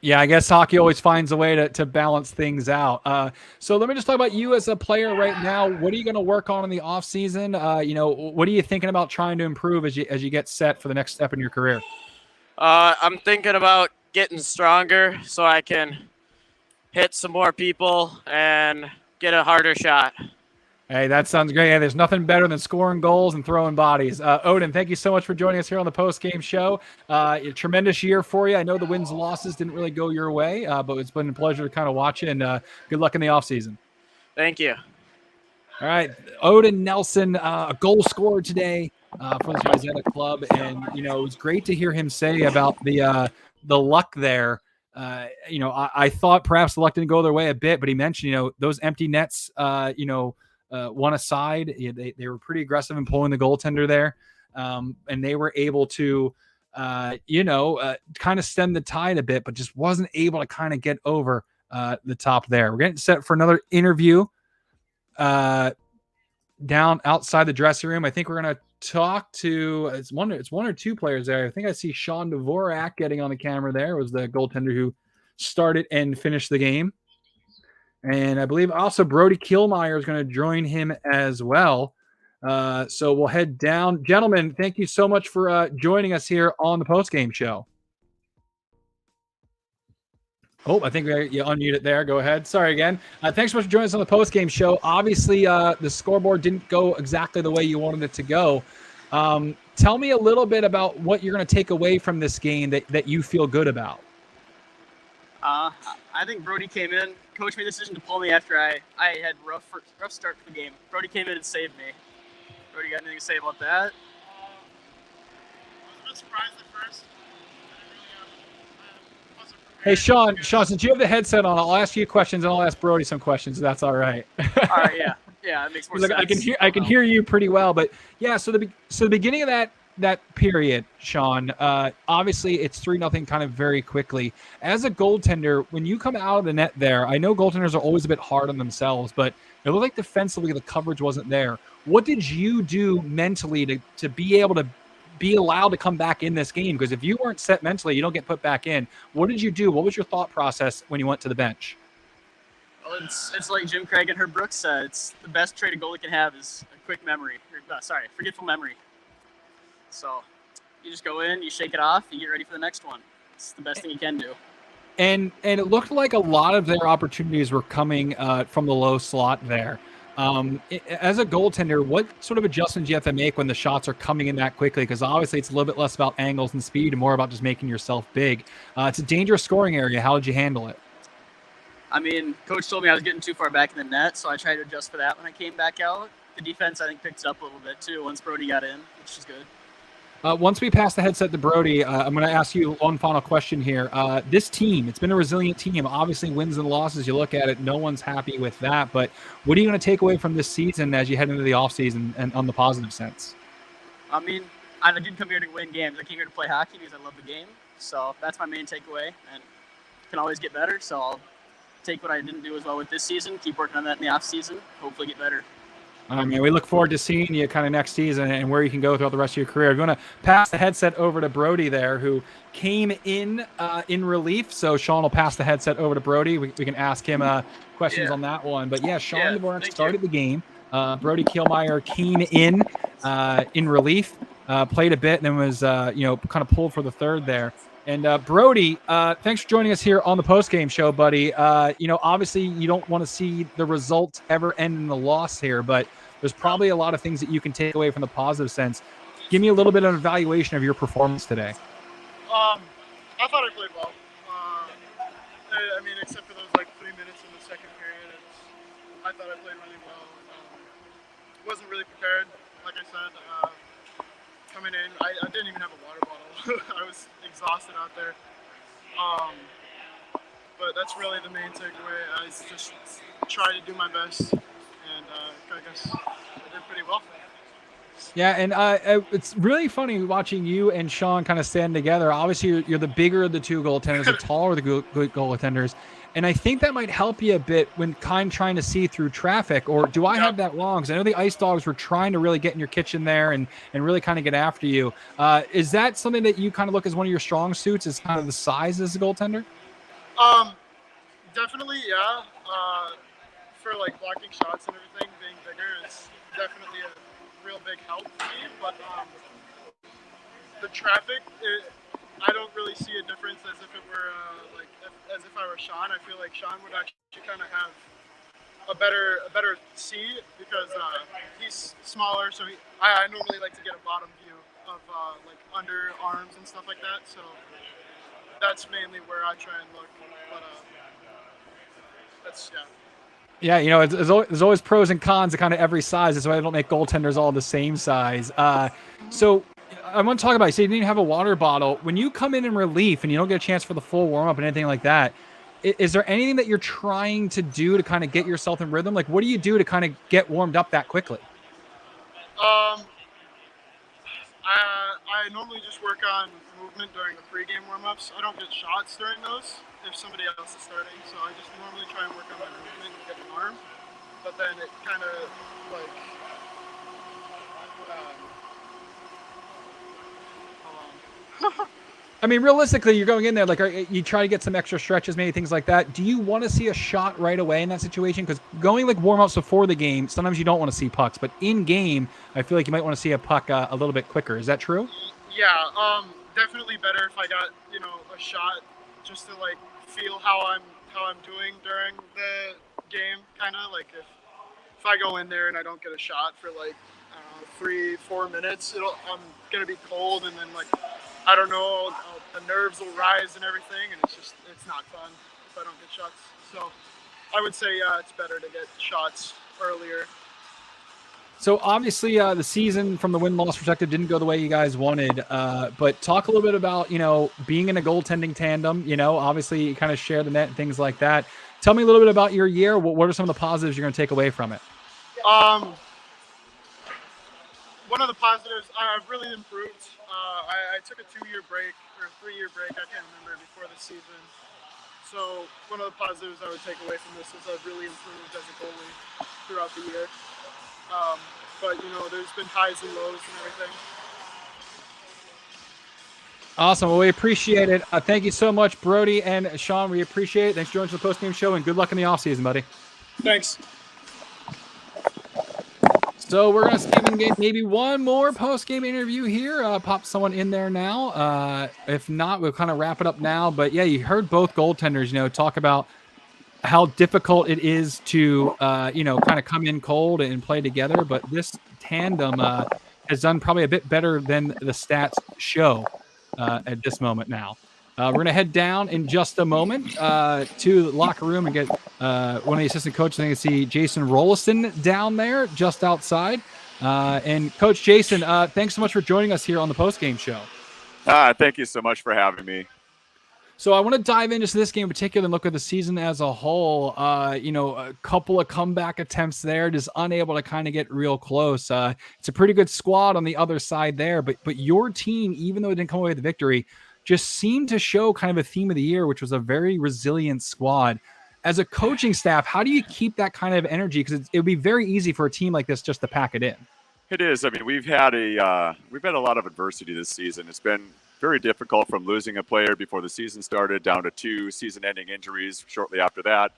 Yeah, I guess hockey always finds a way to balance things out. So let me just talk about you as a player right now. What are you going to work on in the off season? What are you thinking about trying to improve as you get set for the next step in your career? I'm thinking about getting stronger so I can hit some more people and get a harder shot. Hey, that sounds great. Yeah, there's nothing better than scoring goals and throwing bodies. Odin, thank you so much for joining us here on the post-game show. A tremendous year for you. I know the wins and losses didn't really go your way, but it's been a pleasure to kind of watch you, and good luck in the offseason. Thank you. All right, Odin Nelson, a goal scorer today for the Wayzata club, and, it was great to hear him say about the luck there. I thought perhaps the luck didn't go their way a bit, but he mentioned, those empty nets, one aside, they were pretty aggressive in pulling the goaltender there, and they were able to, kind of stem the tide a bit, but just wasn't able to kind of get over the top there. We're getting set for another interview down outside the dressing room. I think we're going to talk to it's one or two players there. I think I see Sean Dvorak getting on the camera there. It was the goaltender who started and finished the game. And I believe also Brody Kielmeyer is going to join him as well. So we'll head down. Gentlemen, thank you so much for joining us here on the postgame show. Oh, I think you unmuted there. Go ahead. Sorry again. Thanks so much for joining us on the postgame show. Obviously, the scoreboard didn't go exactly the way you wanted it to go. Tell me a little bit about what you're going to take away from this game that you feel good about. I think Brody came in. Coach made the decision to pull me after I had rough start to the game. Brody came in and saved me. Brody, got anything to say about that? I was a bit surprised at first. Hey, Sean, since you have the headset on, I'll ask you questions and I'll ask Brody some questions. If that's all right. All right, yeah, that makes more sense. I can hear you pretty well, but yeah. So the beginning of that period, Sean, obviously it's 3-0 kind of very quickly. As a goaltender, when you come out of the net there, I know goaltenders are always a bit hard on themselves, but it looked like defensively the coverage wasn't there. What did you do mentally to be able to be allowed to come back in this game? Because if you weren't set mentally, you don't get put back in. What did you do? What was your thought process when you went to the bench? Well, it's like Jim Craig and Herb Brooks said. It's the best trait a goalie can have is a quick memory. Forgetful memory. So you just go in, you shake it off, you get ready for the next one. It's the best thing you can do. And it looked like a lot of their opportunities were coming from the low slot there. As a goaltender, what sort of adjustments do you have to make when the shots are coming in that quickly? Because obviously it's a little bit less about angles and speed and more about just making yourself big. It's a dangerous scoring area. How did you handle it? I mean, coach told me I was getting too far back in the net, so I tried to adjust for that when I came back out. The defense, I think, picked it up a little bit too once Brody got in, which is good. Once we pass the headset to Brody, I'm going to ask you one final question here. This team, it's been a resilient team. Obviously, wins and losses, you look at it, no one's happy with that. But what are you going to take away from this season as you head into the offseason and on the positive sense? I mean, I didn't come here to win games. I came here to play hockey because I love the game. So that's my main takeaway. And can always get better. So I'll take what I didn't do as well with this season, keep working on that in the off season, hopefully get better. I mean, we look forward to seeing you kind of next season and where you can go throughout the rest of your career. We're going to pass the headset over to Brody there, who came in relief. So Sean will pass the headset over to Brody. We can ask him questions on that one. But yeah, Sean Dvorak started the game. Brody Kielmeyer came in relief, played a bit, and then was kind of pulled for the third there. And Brody, thanks for joining us here on the postgame show, buddy. Obviously you don't want to see the results ever end in the loss here, but there's probably a lot of things that you can take away from the positive sense. Give me a little bit of an evaluation of your performance today. I thought I played well. I mean, except for those 3 minutes in the second period, I thought I played really well. Wasn't really prepared, like I said. Coming in, I didn't even have a water bottle. I was exhausted out there. But that's really the main takeaway. I just tried to do my best, and I guess I did pretty well. Yeah, and it's really funny watching you and Sean kind of stand together. Obviously, you're the bigger of the two goaltenders, the taller of the goaltenders. And I think that might help you a bit when trying to see through traffic. Or do I have that wrong? Because I know the Ice Dogs were trying to really get in your kitchen there and really kind of get after you. Is that something that you kind of look as one of your strong suits, is kind of the size as a goaltender? Definitely, yeah. For blocking shots and everything, being bigger is definitely a real big help for me. But the traffic, I don't really see a difference as if it were as if I were Sean. I feel like Sean would actually kind of have a better see because he's smaller. So I normally like to get a bottom view of under arms and stuff like that. So that's mainly where I try and look. But that's Yeah, there's always pros and cons to kind of every size. That's why I don't make goaltenders all the same size. So I want to talk about, you say you didn't have a water bottle. When you come in relief and you don't get a chance for the full warm-up and anything like that, is there anything that you're trying to do to kind of get yourself in rhythm? What do you do to kind of get warmed up that quickly? I normally just work on movement during the pregame warm-ups. I don't get shots during those if somebody else is starting, so I just normally try and work on my movement and get an arm. But then it kind of I mean, realistically, you're going in there, you try to get some extra stretches, maybe things like that. Do you want to see a shot right away in that situation? Because going warm-ups before the game, sometimes you don't want to see pucks. But in-game, I feel like you might want to see a puck a little bit quicker. Is that true? Yeah, definitely better if I got, a shot just to, feel how I'm doing during the game, kind of. If I go in there and I don't get a shot for, 3-4 minutes, I'm going to be cold, and then, I don't know, the nerves will rise and everything, and it's not fun if I don't get shots. So I would say, it's better to get shots earlier. So obviously the season from the win-loss perspective didn't go the way you guys wanted, but talk a little bit about, being in a goaltending tandem, obviously you kind of share the net and things like that. Tell me a little bit about your year. What are some of the positives you're going to take away from it? One of the positives, I've really improved. I took a 2-year break, or a 3-year break, I can't remember, before the season. So one of the positives I would take away from this is I've really improved as a goalie throughout the year. But, there's been highs and lows and everything. Awesome. Well, we appreciate it. Thank you so much, Brody and Sean. We appreciate it. Thanks for joining us for the postgame show, and good luck in the offseason, buddy. Thanks. So we're going to see if we can get maybe one more post-game interview here. Pop someone in there now. If not, we'll kind of wrap it up now. But yeah, you heard both goaltenders, talk about how difficult it is to, kind of come in cold and play together. But this tandem has done probably a bit better than the stats show at this moment now. We're going to head down in just a moment to the locker room and get one of the assistant coaches. I think I see Jason Rollison down there just outside. And Coach Jason, thanks so much for joining us here on the postgame show. Thank you so much for having me. So I want to dive into this game in particular and look at the season as a whole. A couple of comeback attempts there, just unable to kind of get real close. It's a pretty good squad on the other side there, but your team, even though it didn't come away with the victory, just seemed to show kind of a theme of the year, which was a very resilient squad. As a coaching staff, how do you keep that kind of energy? Because it would be very easy for a team like this just to pack it in. It is. I mean, we've had a lot of adversity this season. It's been very difficult, from losing a player before the season started down to 2 season-ending injuries shortly after that.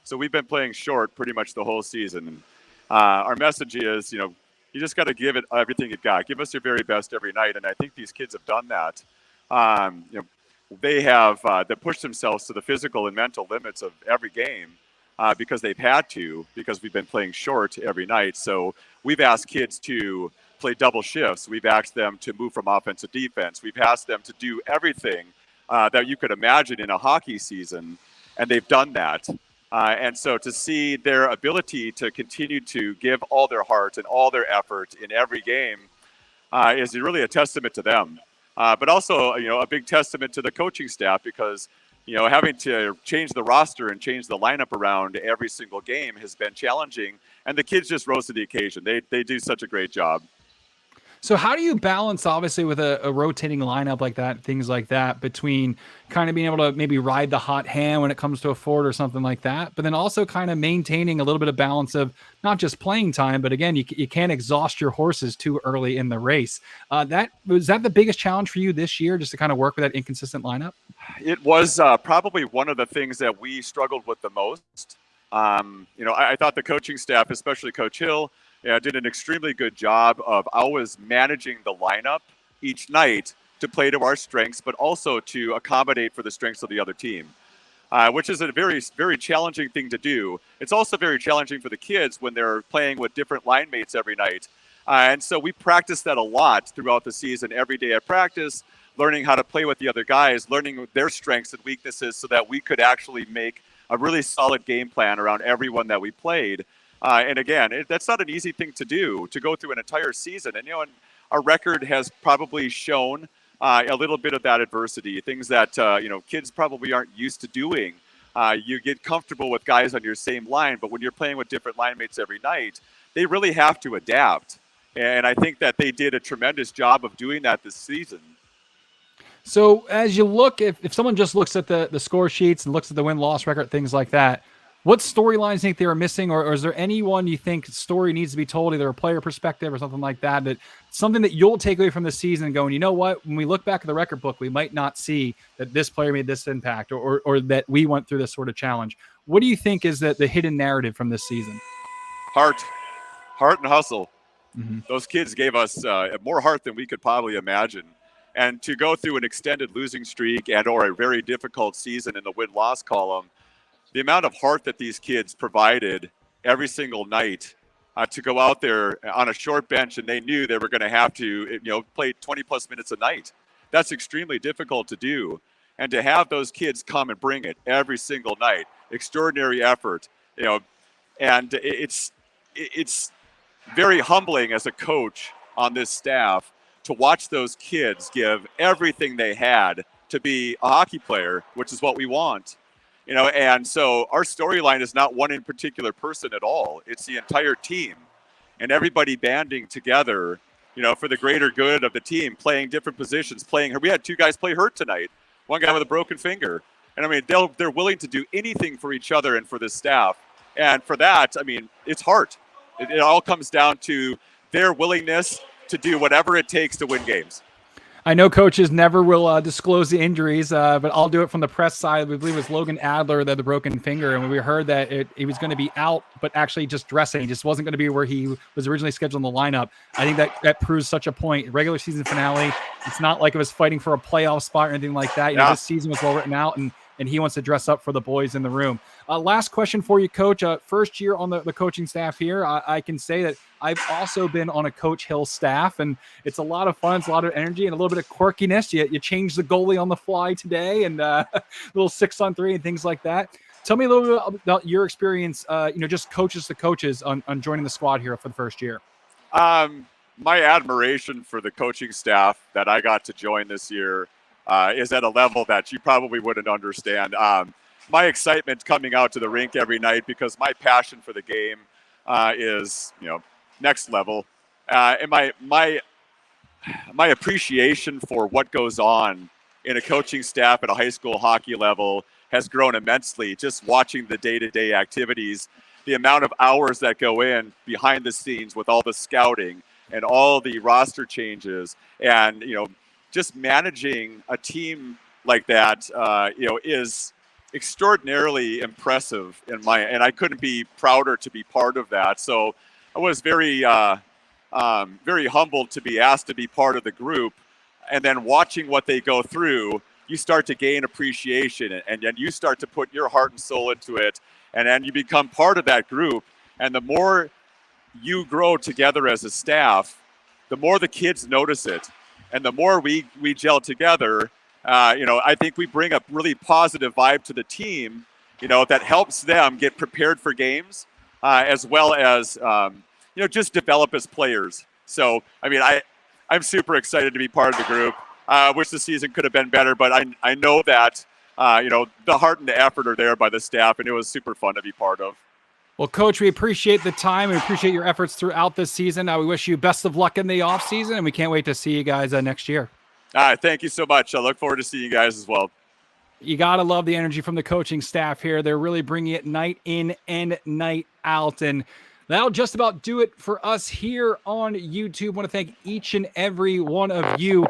So we've been playing short pretty much the whole season. Our message is, you just got to give it everything you've got. Give us your very best every night, and I think these kids have done that. They have they pushed themselves to the physical and mental limits of every game because they've had to, because we've been playing short every night. So we've asked kids to play double shifts. We've asked them to move from offense to defense. We've asked them to do everything that you could imagine in a hockey season, and they've done that. And so to see their ability to continue to give all their heart and all their effort in every game is really a testament to them. But also, a big testament to the coaching staff, because, having to change the roster and change the lineup around every single game has been challenging. And the kids just rose to the occasion. They do such a great job. So how do you balance, obviously, with a rotating lineup like that, things like that, between kind of being able to maybe ride the hot hand when it comes to a forward or something like that, but then also kind of maintaining a little bit of balance of not just playing time, but again, you can't exhaust your horses too early in the race. Was that the biggest challenge for you this year, just to kind of work with that inconsistent lineup? It was probably one of the things that we struggled with the most. I thought the coaching staff, especially Coach Hill, did an extremely good job of always managing the lineup each night to play to our strengths, but also to accommodate for the strengths of the other team, which is a very, very challenging thing to do. It's also very challenging for the kids when they're playing with different line mates every night. And so we practiced that a lot throughout the season, every day at practice, learning how to play with the other guys, learning their strengths and weaknesses so that we could actually make a really solid game plan around everyone that we played. And again, that's not an easy thing to do, to go through an entire season. And, and our record has probably shown a little bit of that adversity, things that, kids probably aren't used to doing. You get comfortable with guys on your same line, but when you're playing with different line mates every night, they really have to adapt. And I think that they did a tremendous job of doing that this season. So as you look, if someone just looks at the score sheets and looks at the win-loss record, things like that, what storylines do you think they were missing, or is there anyone you think story needs to be told, either a player perspective or something like that, that something that you'll take away from the season and going, you know what, when we look back at the record book, we might not see that this player made this impact or that we went through this sort of challenge. What do you think is the hidden narrative from this season? Heart and hustle. Mm-hmm. Those kids gave us more heart than we could probably imagine. And to go through an extended losing streak and or a very difficult season in the win-loss column, the amount of heart that these kids provided every single night to go out there on a short bench, and they knew they were going to have to, play 20 plus minutes a night. That's extremely difficult to do. And to have those kids come and bring it every single night, extraordinary effort, and it's very humbling as a coach on this staff to watch those kids give everything they had to be a hockey player, which is what we want. And so our storyline is not one in particular person at all. It's the entire team and everybody banding together, for the greater good of the team, playing different positions, we had 2 guys play hurt tonight, one guy with a broken finger. And I mean, they're willing to do anything for each other and for this staff. And for that, I mean, it's heart. It all comes down to their willingness to do whatever it takes to win games. I know coaches never will disclose the injuries, but I'll do it from the press side. We believe it was Logan Adler that had the broken finger, and we heard that he was going to be out, but actually just dressing. He just wasn't going to be where he was originally scheduled in the lineup. I think that proves such a point. Regular season finale, it's not like it was fighting for a playoff spot or anything like that. You know, this season was well written out, and he wants to dress up for the boys in the room. Last question for you, Coach. First year on the coaching staff here. I can say that I've also been on a Coach Hill staff, and it's a lot of fun. It's a lot of energy and a little bit of quirkiness. You change the goalie on the fly today, and little 6-on-3 and things like that. Tell me a little bit about your experience, just coaches to coaches on joining the squad here for the first year. My admiration for the coaching staff that I got to join this year is at a level that you probably wouldn't understand. My excitement coming out to the rink every night, because my passion for the game is, next level. And my appreciation for what goes on in a coaching staff at a high school hockey level has grown immensely. Just watching the day-to-day activities, the amount of hours that go in behind the scenes with all the scouting and all the roster changes, and just managing a team like that, is extraordinarily impressive and I couldn't be prouder to be part of that. So I was very humbled to be asked to be part of the group, and then watching what they go through, you start to gain appreciation, and then you start to put your heart and soul into it, and then you become part of that group. And the more you grow together as a staff, the more the kids notice it, and the more we gel together. I think we bring a really positive vibe to the team, that helps them get prepared for games, as well as, just develop as players. So, I'm super excited to be part of the group. Wish the season could have been better, but I know that, the heart and the effort are there by the staff, and it was super fun to be part of. Well, Coach, we appreciate the time. We appreciate your efforts throughout this season. We wish you best of luck in the offseason, and we can't wait to see you guys next year. All right, thank you so much. I look forward to seeing you guys as well. You got to love the energy from the coaching staff here. They're really bringing it night in and night out. And that'll just about do it for us here on YouTube. I want to thank each and every one of you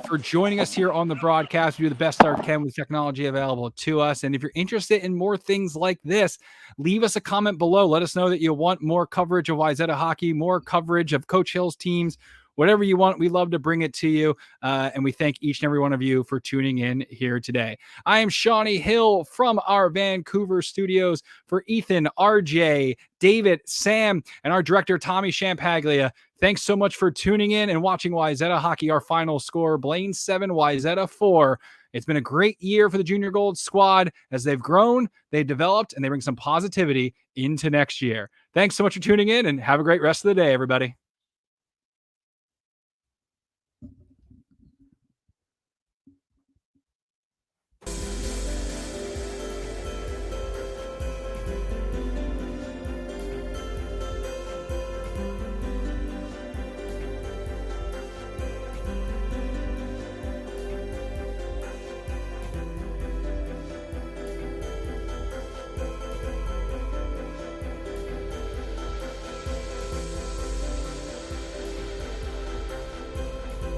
for joining us here on the broadcast. We do the best our can with technology available to us. And if you're interested in more things like this, leave us a comment below. Let us know that you want more coverage of Wayzata hockey, more coverage of Coach Hill's teams, whatever you want. We love to bring it to you. And we thank each and every one of you for tuning in here today. I am Shawnee Hill from our Vancouver studios. For Ethan, RJ, David, Sam, and our director, Tommy Champaglia, thanks so much for tuning in and watching Wayzata hockey. Our final score, Blaine 7, Wayzata 4. It's been a great year for the Junior Gold squad as they've grown, they've developed, and they bring some positivity into next year. Thanks so much for tuning in, and have a great rest of the day, everybody.